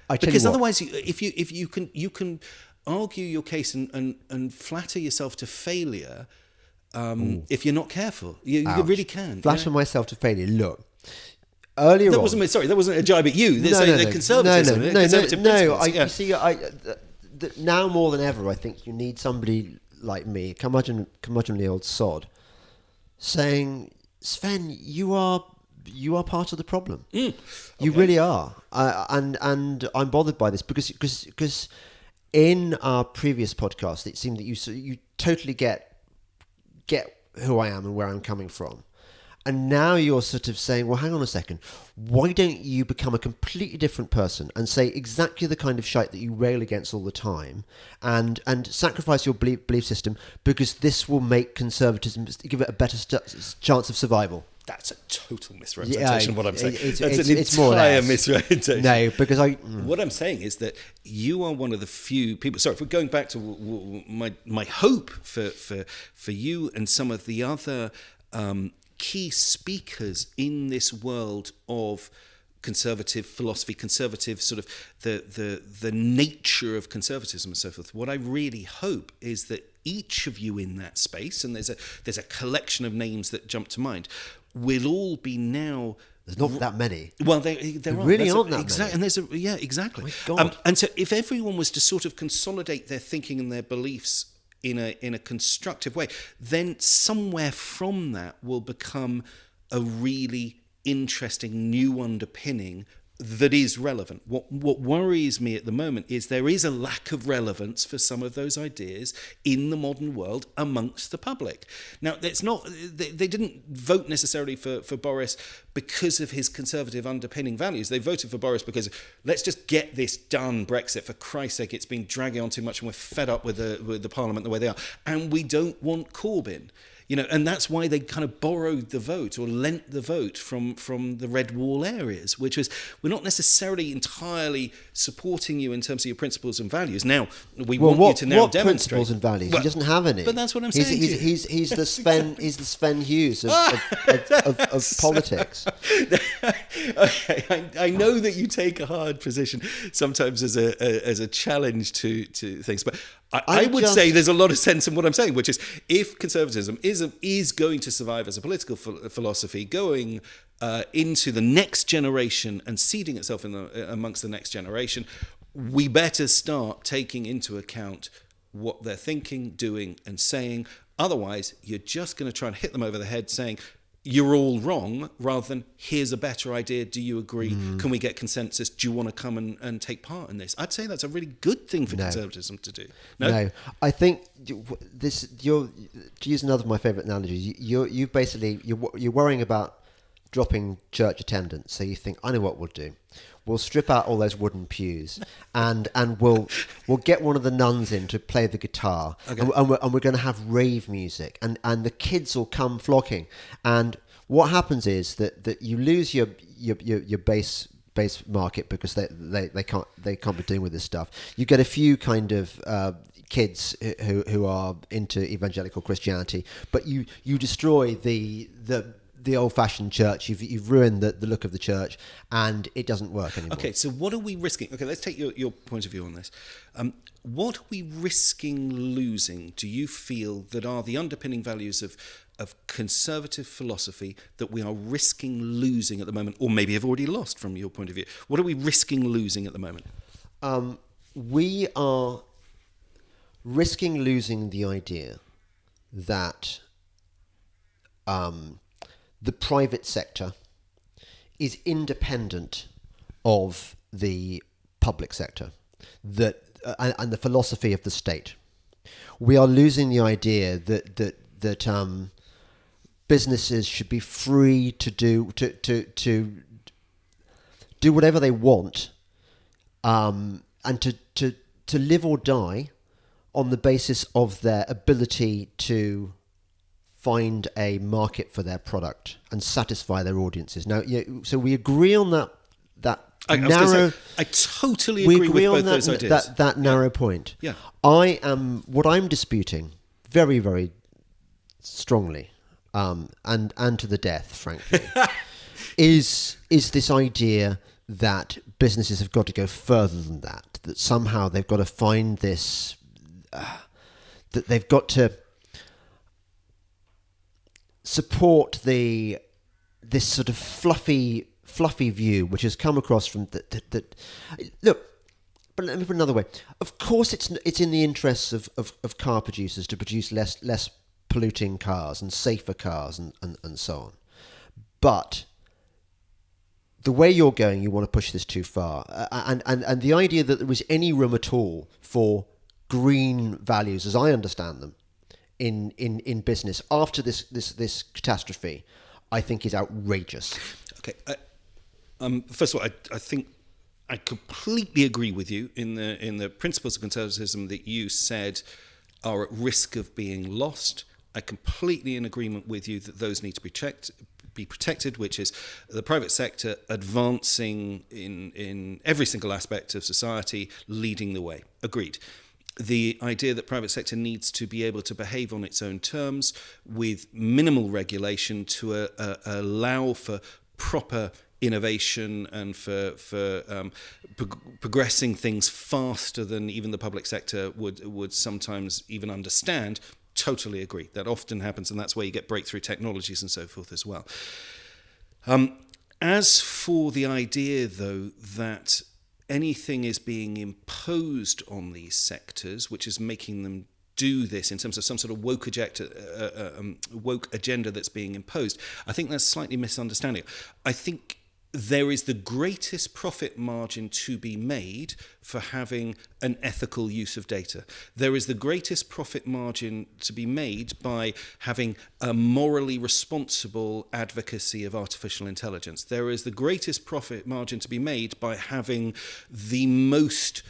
Because otherwise, if you can argue your case and flatter yourself to failure. If you're not careful, you really can. Flatter myself to failure. Look, earlier that wasn't a jibe at you. The conservatism. Now more than ever, I think you need somebody like me, curmudgeonly old sod, saying, Sven, you are part of the problem. You really are, and I'm bothered by this because in our previous podcast, it seemed that you totally get who I am and where I'm coming from. And now you're sort of saying, well, hang on a second, why don't you become a completely different person and say exactly the kind of shite that you rail against all the time and sacrifice your belief system, because this will make conservatism, give it a better chance of survival. That's a total misrepresentation of what I'm saying. That's an it's more or entire less misrepresentation. No, because what I'm saying is that you are one of the few people. Sorry, if we're going back to my hope for you and some of the other key speakers in this world of conservative philosophy, conservative sort of the nature of conservatism and so forth. What I really hope is that each of you in that space, and there's a collection of names that jump to mind, will all be now. There's not that many. Well, there really aren't that many. And exactly. My God. And so, if everyone was to sort of consolidate their thinking and their beliefs in a constructive way, then somewhere from that will become a really interesting new underpinning that is relevant. What worries me at the moment is there is a lack of relevance for some of those ideas in the modern world amongst the public. Now, it's not they didn't vote necessarily for Boris because of his conservative underpinning values. They voted for Boris because let's just get this done, Brexit, for Christ's sake. It's been dragging on too much and we're fed up with the Parliament the way they are. And we don't want Corbyn. And that's why they kind of borrowed the vote or lent the vote from the Red Wall areas, which was, we're not necessarily entirely supporting you in terms of your principles and values. Now, we want you to now demonstrate. Principles and values? He doesn't have any. But that's what I'm saying. He's the Sven Hughes of politics. Okay, I know that you take a hard position sometimes as a challenge to things, but I would say there's a lot of sense in what I'm saying, which is if conservatism is going to survive as a political philosophy, going into the next generation and seeding itself amongst the next generation, we better start taking into account what they're thinking, doing, and saying. Otherwise, you're just going to try and hit them over the head saying, you're all wrong, rather than here's a better idea. Do you agree? Can we get consensus? Do you want to come and take part in this? I'd say that's a really good thing for conservatism to do. No, I think this. To use another of my favourite analogies, you're worrying about dropping church attendance. So you think, I know what we'll do. We'll strip out all those wooden pews and we'll get one of the nuns in to play the guitar, and we're going to have rave music, and the kids will come flocking. And what happens is that you lose your your base market because they can't be doing with this stuff. You get a few kind of kids who are into evangelical Christianity, but you destroy the old-fashioned church. You've ruined the look of the church, and it doesn't work anymore. Okay, so what are we risking? Okay, let's take your point of view on this. What are we risking losing, do you feel, that are the underpinning values of conservative philosophy that we are risking losing at the moment, or maybe have already lost from your point of view? What are we risking losing at the moment? We are risking losing the idea that the private sector is independent of the public sector, and the philosophy of the state. We are losing the idea that businesses should be free to do whatever they want, and to live or die on the basis of their ability to find a market for their product and satisfy their audiences. Now, so we agree on that narrow. I totally agree with both those ideas. That narrow point. Yeah. What I'm disputing very, very strongly, and to the death, frankly, is this idea that businesses have got to go further than that. That somehow they've got to find this. That they've got to support this sort of fluffy view, which has come across from that. Look, but let me put it another way. Of course, it's in the interests of car producers to produce less polluting cars and safer cars and so on. But the way you're going, you want to push this too far, and the idea that there is any room at all for green values, as I understand them, in business after this catastrophe, I think is outrageous. Okay, first of all, I think I completely agree with you in the principles of conservatism that you said are at risk of being lost. I'm completely in agreement with you that those need to be protected, which is the private sector advancing in every single aspect of society, leading the way. Agreed. The idea that private sector needs to be able to behave on its own terms with minimal regulation to allow for proper innovation and for progressing things faster than even the public sector would sometimes even understand. Totally agree. That often happens, and that's where you get breakthrough technologies and so forth as well. As for the idea, though, that anything is being imposed on these sectors, which is making them do this in terms of some sort of woke agenda that's being imposed, I think that's slightly misunderstanding. I think there is the greatest profit margin to be made for having an ethical use of data. There is the greatest profit margin to be made by having a morally responsible advocacy of artificial intelligence. There is the greatest profit margin to be made by having the most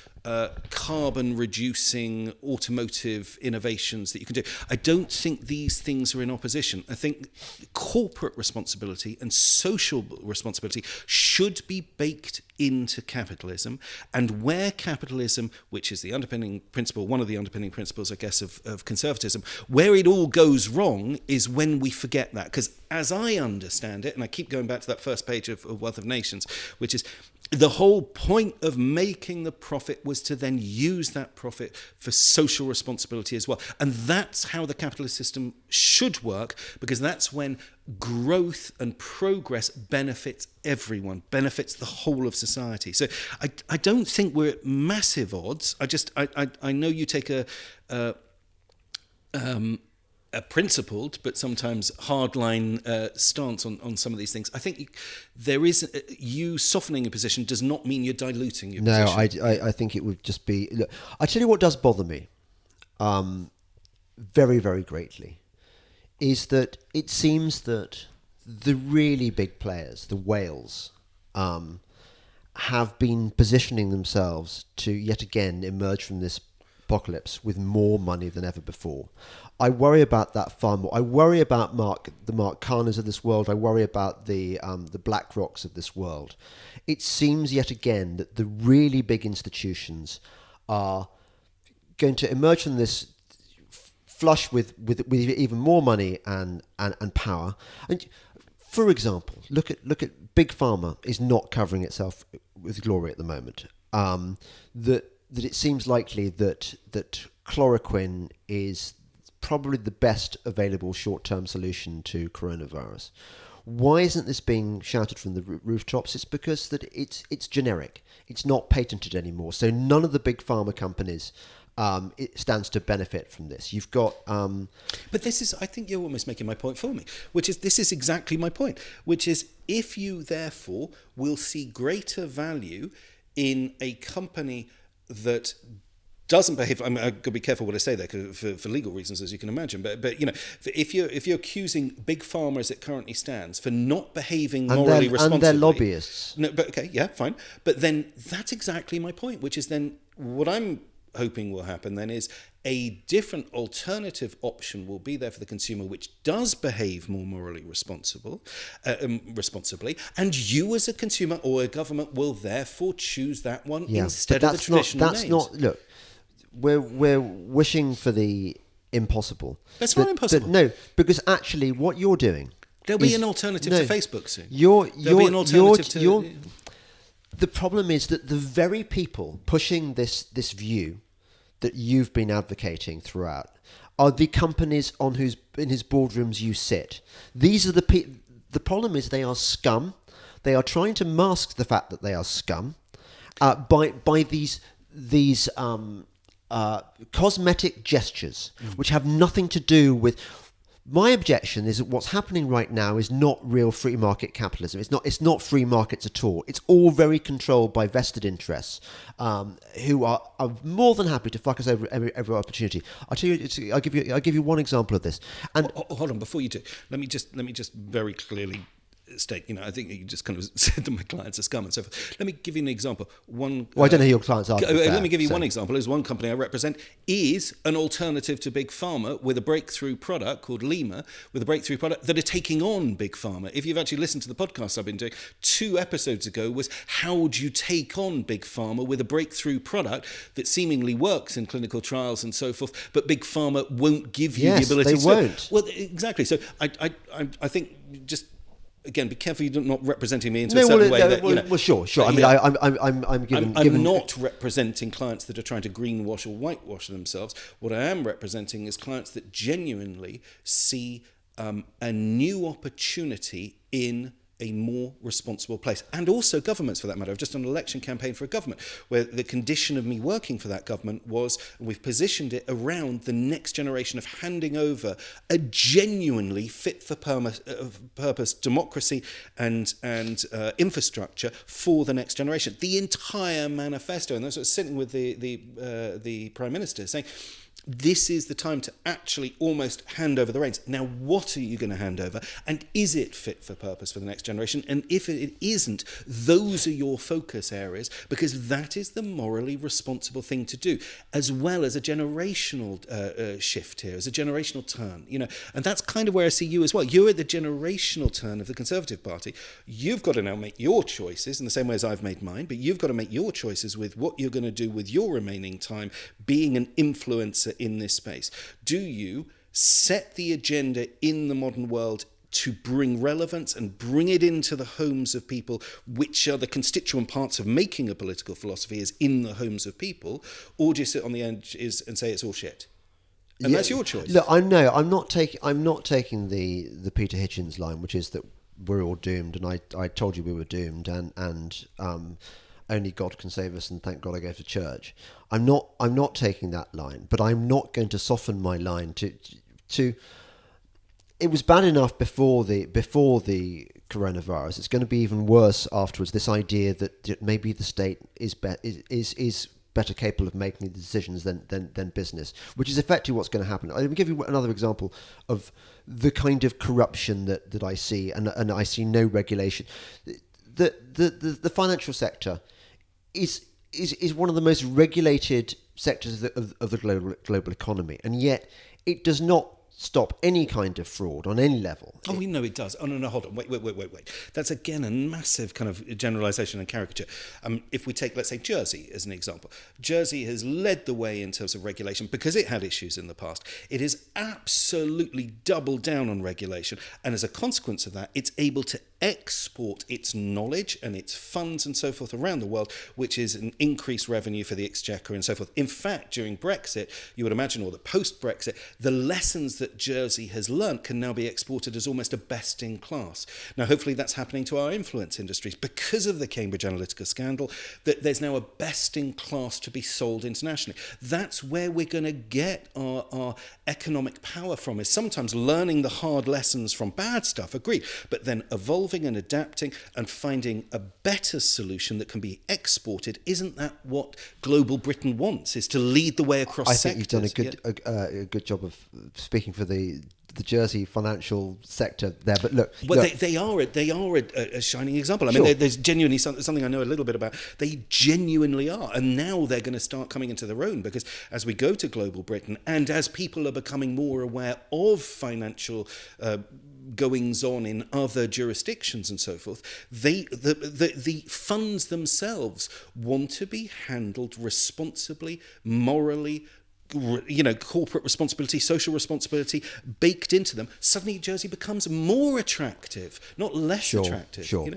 carbon-reducing automotive innovations that you can do. I don't think these things are in opposition. I think corporate responsibility and social responsibility should be baked into capitalism, and where capitalism, which is the underpinning principle, one of the underpinning principles, I guess, of conservatism, where it all goes wrong is when we forget that. Because as I understand it, and I keep going back to that first page of Wealth of Nations, which is the whole point of making the profit was to then use that profit for social responsibility as well. And that's how the capitalist system should work, because that's when growth and progress benefits everyone, benefits the whole of society. So I don't think we're at massive odds. I know you take a principled but sometimes hardline stance on some of these things. I think there is you softening your position does not mean you're diluting your position. No, I think it would just be. Look, I tell you what does bother me, very, very greatly, is that it seems that the really big players, the whales, have been positioning themselves to yet again emerge from this apocalypse with more money than ever before. I worry about that far more. I worry about the Mark Carners of this world. I worry about the Black Rocks of this world. It seems yet again that the really big institutions are going to emerge from this flush with even more money and power. And for example, look at Big Pharma is not covering itself with glory at the moment. That it seems likely that chloroquine is probably the best available short-term solution to coronavirus. Why isn't this being shouted from the rooftops? It's because that it's generic. It's not patented anymore. So none of the big pharma companies it stands to benefit from this. You've got... But this is, I think you're almost making my point for me, which is, this is exactly my point, which is if you therefore will see greater value in a company that doesn't behave. I've got to be careful what I say there for legal reasons, as you can imagine. But you know, if you're accusing Big Pharma as it currently stands for not behaving morally responsibly, and they're lobbyists. No, but okay, yeah, fine. But then that's exactly my point, which is then what I'm hoping will happen then is a different alternative option will be there for the consumer, which does behave more morally responsibly, and you as a consumer or a government will therefore choose that one instead of the traditional names. Look, we're wishing for the impossible. That's not impossible. No, because actually what you're doing... There'll be an alternative to Facebook soon. There'll be an alternative to... The problem is that the very people pushing this view that you've been advocating throughout are the companies in whose boardrooms you sit. These are the problem is they are scum. They are trying to mask the fact that they are scum by these cosmetic gestures, which have nothing to do with... My objection is that what's happening right now is not real free market capitalism. It's not free markets at all. It's all very controlled by vested interests who are more than happy to fuck us over every opportunity. I'll give you one example of this. And hold on, before you do, let me just very clearly state, I think you just kind of said that my clients are scum and so forth. Let me give you an example. I don't know who your clients are. Let me give you one example. There's one company I represent is an alternative to Big Pharma with a breakthrough product called Lima, with a breakthrough product that are taking on Big Pharma. If you've actually listened to the podcast I've been doing, 2 episodes ago was how would you take on Big Pharma with a breakthrough product that seemingly works in clinical trials and so forth, but Big Pharma won't give you the ability to... won't. Well, exactly. So I think just... Again, be careful you're not representing me into a certain way. Sure. I'm not representing clients that are trying to greenwash or whitewash themselves. What I am representing is clients that genuinely see a new opportunity in a more responsible place. And also governments, for that matter. I've just done an election campaign for a government where the condition of me working for that government was, and we've positioned it around the next generation of handing over a genuinely fit for purpose democracy and infrastructure for the next generation. The entire manifesto, and that's what's sitting with the Prime Minister saying, this is the time to actually almost hand over the reins. Now, what are you going to hand over? And is it fit for purpose for the next generation? And if it isn't, those are your focus areas, because that is the morally responsible thing to do, as well as a generational shift here, as a generational turn. And that's kind of where I see you as well. You're at the generational turn of the Conservative Party. You've got to now make your choices in the same way as I've made mine, but you've got to make your choices with what you're going to do with your remaining time being an influencer in this space. Do you set the agenda in the modern world to bring relevance and bring it into the homes of people, which are the constituent parts of making a political philosophy, is in the homes of people, or do you sit on the edge and say it's all shit? And that's your choice. Look, I'm not taking the Peter Hitchens line, which is that we're all doomed, and I told you we were doomed, and only God can save us, and thank God I go to church. I'm not taking that line, but I'm not going to soften my line to. It was bad enough before the coronavirus. It's going to be even worse afterwards. This idea that maybe the state is better capable of making the decisions than business, which is effectively what's going to happen. Let me give you another example of the kind of corruption that I see, and I see no regulation. The financial sector is one of the most regulated sectors of the global economy, and yet it does not stop any kind of fraud on any level. Oh, we know it does. Oh, no, hold on. Wait. That's, again, a massive kind of generalisation and caricature. If we take, let's say, Jersey as an example. Jersey has led the way in terms of regulation because it had issues in the past. It has absolutely doubled down on regulation. And as a consequence of that, it's able to export its knowledge and its funds and so forth around the world, which is an increased revenue for the exchequer and so forth. In fact, during Brexit, you would imagine, or the post-Brexit, the lessons that Jersey has learnt can now be exported as almost a best in class. Now, hopefully that's happening to our influence industries because of the Cambridge Analytica scandal, that there's now a best in class to be sold internationally. That's where we're going to get our economic power from, is sometimes learning the hard lessons from bad stuff, agreed, but then evolving and adapting and finding a better solution that can be exported. Isn't that what global Britain wants, is to lead the way across sectors? I think you've done a good job of speaking for the Jersey financial sector there, but look, they are a shining example. I mean, there's genuinely something I know a little bit about. They genuinely are, and now they're going to start coming into their own, because as we go to global Britain and as people are becoming more aware of financial goings on in other jurisdictions and so forth, the funds themselves want to be handled responsibly, morally, corporate responsibility, social responsibility baked into them. Suddenly Jersey becomes more attractive, not less attractive. Sure.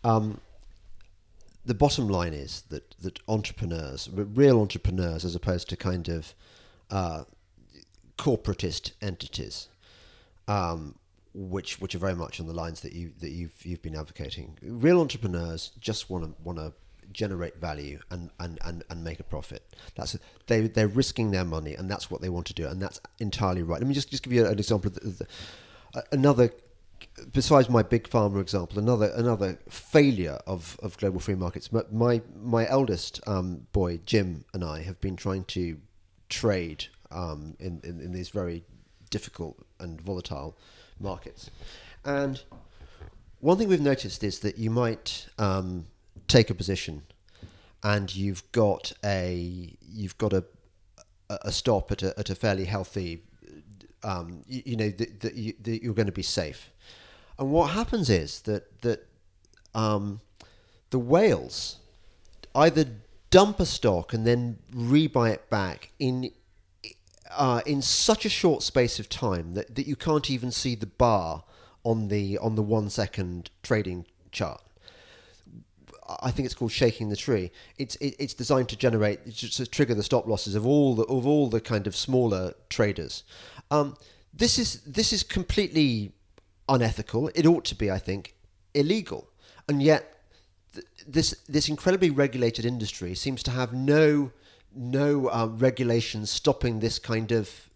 The bottom line is that entrepreneurs, real entrepreneurs, as opposed to kind of corporatist entities, which are very much on the lines that you've been advocating. Real entrepreneurs just want to generate value and make a profit. They're risking their money, and that's what they want to do, and that's entirely right. Let me just give you an example of another. Besides my big pharma example, another failure of global free markets. My eldest boy Jim and I have been trying to trade in these very difficult and volatile markets, and one thing we've noticed is that you might take a position, and you've got a stop at a fairly healthy, that you're going to be safe. And what happens is that the whales either dump a stock and then rebuy it back in such a short space of time that you can't even see the bar on the 1 second trading chart. I think it's called shaking the tree. It's designed to trigger the stop losses of all the kind of smaller traders. This is completely unethical. It ought to be, I think, illegal. And yet this incredibly regulated industry seems to have no regulations stopping this kind of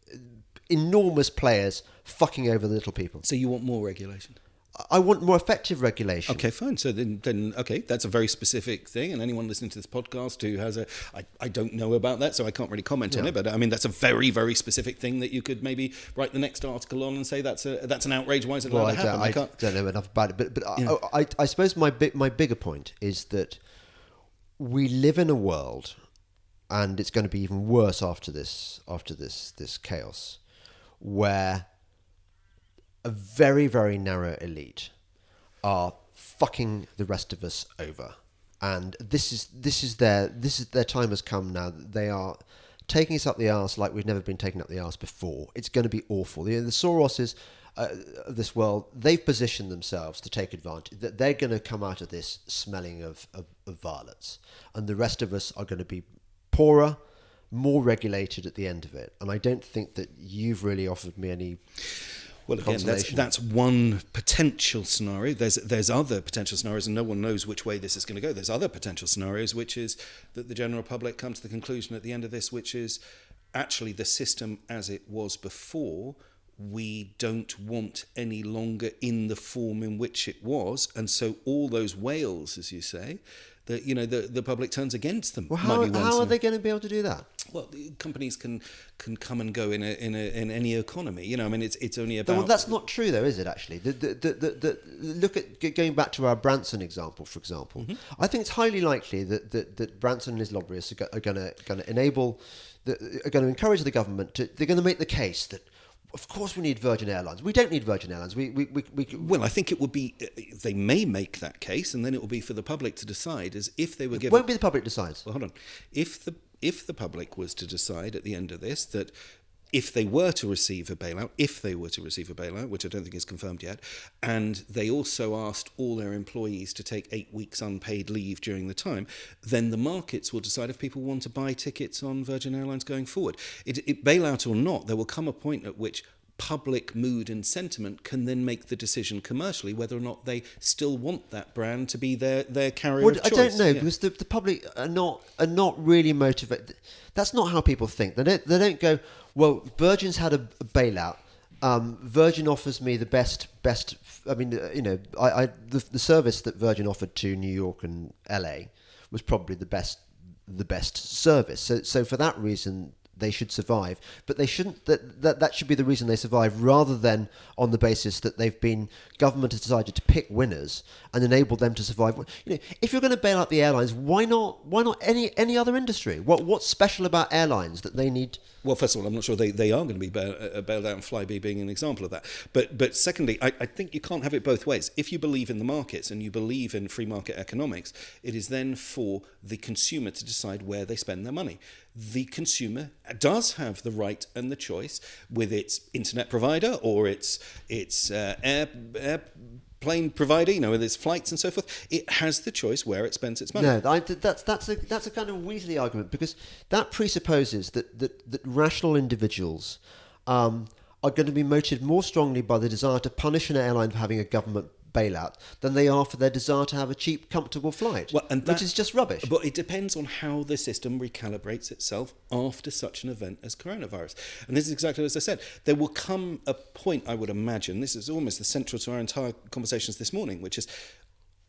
enormous players fucking over the little people. So you want more regulation? I want more effective regulation. Okay, fine. So then okay, that's a very specific thing. And anyone listening to this podcast who has I don't know about that, so I can't really comment on it. But I mean, that's a very, very specific thing that you could maybe write the next article on and say that's an outrage. Why is it allowed to happen? I don't know enough about it. But I suppose my bigger point is that we live in a world, and it's going to be even worse after this chaos, where a very, very narrow elite are fucking the rest of us over, and this is their time has come now. They are taking us up the arse like we've never been taken up the arse before. It's going to be awful. The Soroses of this world, they've positioned themselves to take advantage. That they're going to come out of this smelling of violets, and the rest of us are going to be poorer, more regulated at the end of it. And I don't think that you've really offered me any. Well, again, that's one potential scenario. There's other potential scenarios, and no one knows which way this is going to go. There's other potential scenarios, which is that the general public come to the conclusion at the end of this, which is actually the system as it was before we don't want any longer in the form in which it was, and so all those whales, as you say, that the public turns against them. Well, how are they going to be able to do that? Well, the companies can come and go in any economy. I mean, it's only about. Well, that's not true, though, is it? Actually, look at going back to our Branson example, for example. Mm-hmm. I think it's highly likely that Branson and his lobbyists are going to enable, are going to encourage the government to. They're going to make the case that. Of course, we need Virgin Airlines. We don't need Virgin Airlines. Well, I think it would be. They may make that case, and then it will be for the public to decide. As if they were given. It won't be the public decides. Well, hold on. If the public was to decide at the end of this that if they were to receive a bailout, which I don't think is confirmed yet, and they also asked all their employees to take 8 weeks unpaid leave during the time, then the markets will decide if people want to buy tickets on Virgin Airlines going forward. Bailout or not, there will come a point at which public mood and sentiment can then make the decision commercially whether or not they still want that brand to be their carrier of choice. I don't know, because the public are not really motivated. That's not how people think. They don't go, well, Virgin's had a bailout. Virgin offers me the best. I mean, the service that Virgin offered to New York and LA was probably the best service. So for that reason, they should survive, but they shouldn't. That should be the reason they survive, rather than on the basis that government has decided to pick winners and enable them to survive. If you're going to bail out the airlines, why not any other industry? What's special about airlines that they need? Well, first of all, I'm not sure they are going to be bailed out, and Flybe being an example of that. But secondly, I think you can't have it both ways. If you believe in the markets and you believe in free market economics, it is then for the consumer to decide where they spend their money. The consumer does have the right and the choice with its internet provider or its airplane provider, with its flights and so forth. It has the choice where it spends its money. No, that's a kind of Weasley argument, because that presupposes that rational individuals are going to be motivated more strongly by the desire to punish an airline for having a government bailout than they are for their desire to have a cheap, comfortable flight, which is just rubbish. But it depends on how the system recalibrates itself after such an event as coronavirus. And this is exactly as I said. There will come a point, I would imagine, this is almost the central to our entire conversations this morning, which is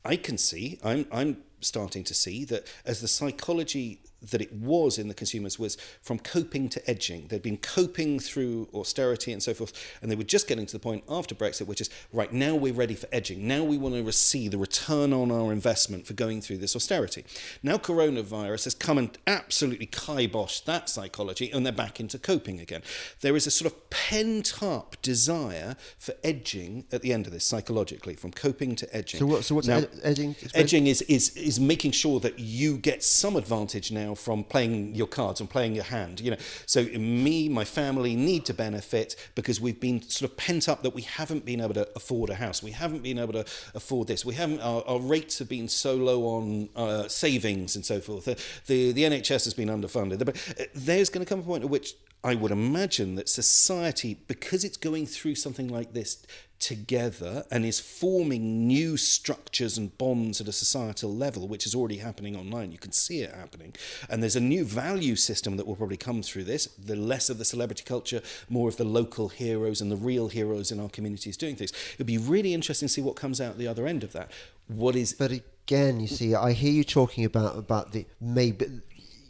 I'm starting to see that as the psychology that it was in the consumers was from coping to edging. They'd been coping through austerity and so forth, and they were just getting to the point after Brexit, which is, right, now we're ready for edging. Now we want to see the return on our investment for going through this austerity. Now coronavirus has come and absolutely kiboshed that psychology, and they're back into coping again. There is a sort of pent-up desire for edging at the end of this, psychologically, from coping to edging. So what's now, edging? Edging is making sure that you get some advantage now from playing your cards and playing your hand. So my family need to benefit because we've been sort of pent up that we haven't been able to afford a house. We haven't been able to afford this. Our rates have been so low on savings and so forth. The NHS has been underfunded. But there's going to come a point at which I would imagine that society, because it's going through something like this together and is forming new structures and bonds at a societal level, which is already happening online. You can see it happening. And there's a new value system that will probably come through this. The less of the celebrity culture, more of the local heroes and the real heroes in our communities doing things. It'd be really interesting to see what comes out the other end of that. But again, you see, I hear you talking about the maybe.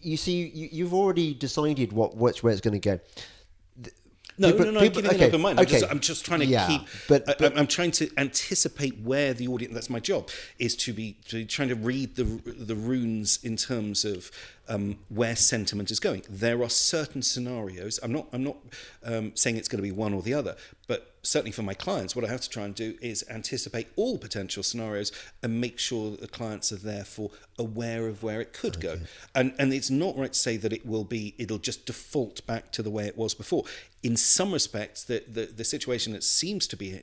You see, you've already decided which way it's going to go. I'm keeping an open mind. I'm just trying to keep. I'm trying to anticipate where the audience. That's my job. Is to trying to read the runes in terms of where sentiment is going. There are certain scenarios. I'm not saying it's going to be one or the other, but certainly for my clients, what I have to try and do is anticipate all potential scenarios and make sure that the clients are therefore aware of where it could go. And it's not right to say that it'll just default back to the way it was before. In some respects, the situation that seems to be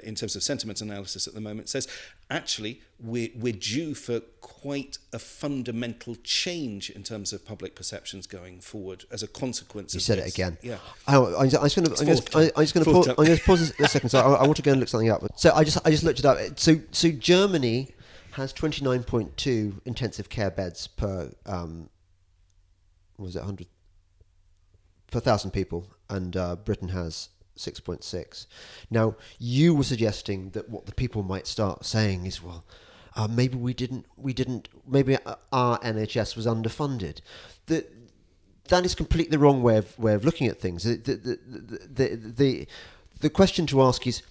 in terms of sentiment analysis at the moment says, actually, we're due for quite a fundamental change in terms of public perceptions going forward as a consequence of this. You said it again. Yeah. I'm just going to pause a second. So I want to go and look something up. So I just looked it up. So Germany has 29.2 intensive care beds per 100 per 1,000 people, and Britain has 6.6. Now, you were suggesting that what the people might start saying is, well, maybe maybe our NHS was underfunded. That is completely the wrong way of looking at things. The question to ask is,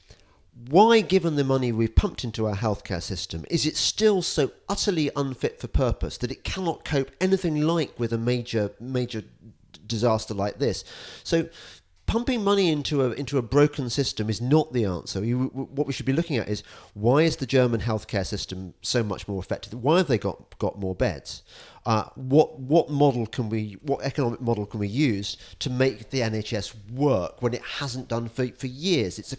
why, given the money we've pumped into our healthcare system, is it still so utterly unfit for purpose that it cannot cope anything like with a major disaster like this? So pumping money into a broken system is not the answer. What we should be looking at is, why is the German healthcare system so much more effective? Why have they got more beds? What economic model can we use to make the NHS work when it hasn't done for years? It's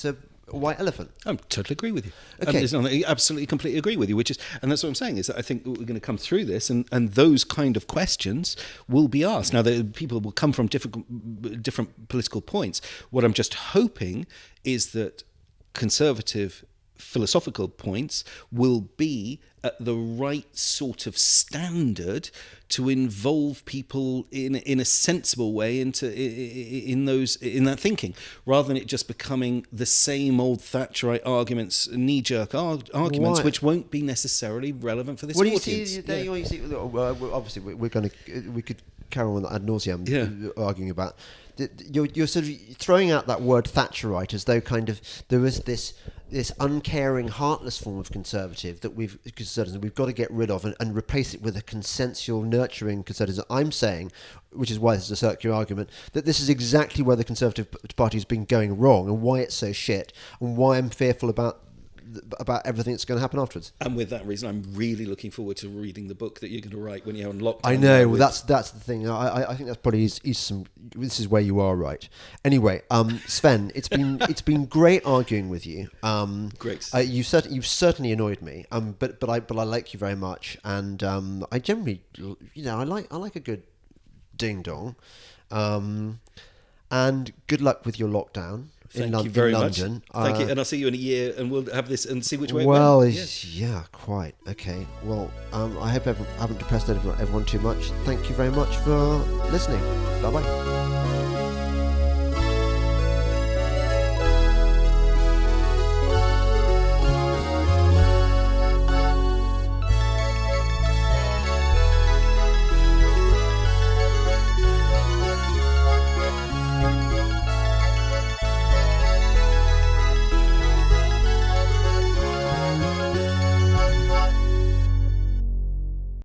a white elephant. I totally agree with you. Okay. I absolutely, completely agree with you. And that's what I'm saying, is that I think we're going to come through this, and those kind of questions will be asked. Now, the people will come from different political points. What I'm just hoping is that conservative philosophical points will be at the right sort of standard to involve people in a sensible way in that thinking, rather than it just becoming the same old Thatcherite arguments, knee-jerk arguments, which won't be necessarily relevant for this audience. Obviously, we could carry on ad nauseum arguing about. You're sort of throwing out that word Thatcherite as though kind of there is this uncaring, heartless form of conservative that we've got to get rid of and replace it with a consensual, nurturing conservatism. I'm saying, which is why this is a circular argument, that this is exactly where the Conservative Party has been going wrong and why it's so shit and why I'm fearful about everything that's going to happen afterwards. And with that reason, I'm really looking forward to reading the book that you're going to write when you're on lockdown. I know. Well, that's the thing. I think that's probably this is where you are right. Anyway, Sven, it's been great arguing with you. Great. You've certainly annoyed me. But I like you very much, and I generally, I like a good ding dong. And good luck with your lockdown. Thank you very much. London. Thank you, and I'll see you in a year, and we'll have this and see which way it went. went. Yeah, quite. Okay. Well, I hope I haven't depressed everyone too much. Thank you very much for listening. Bye bye.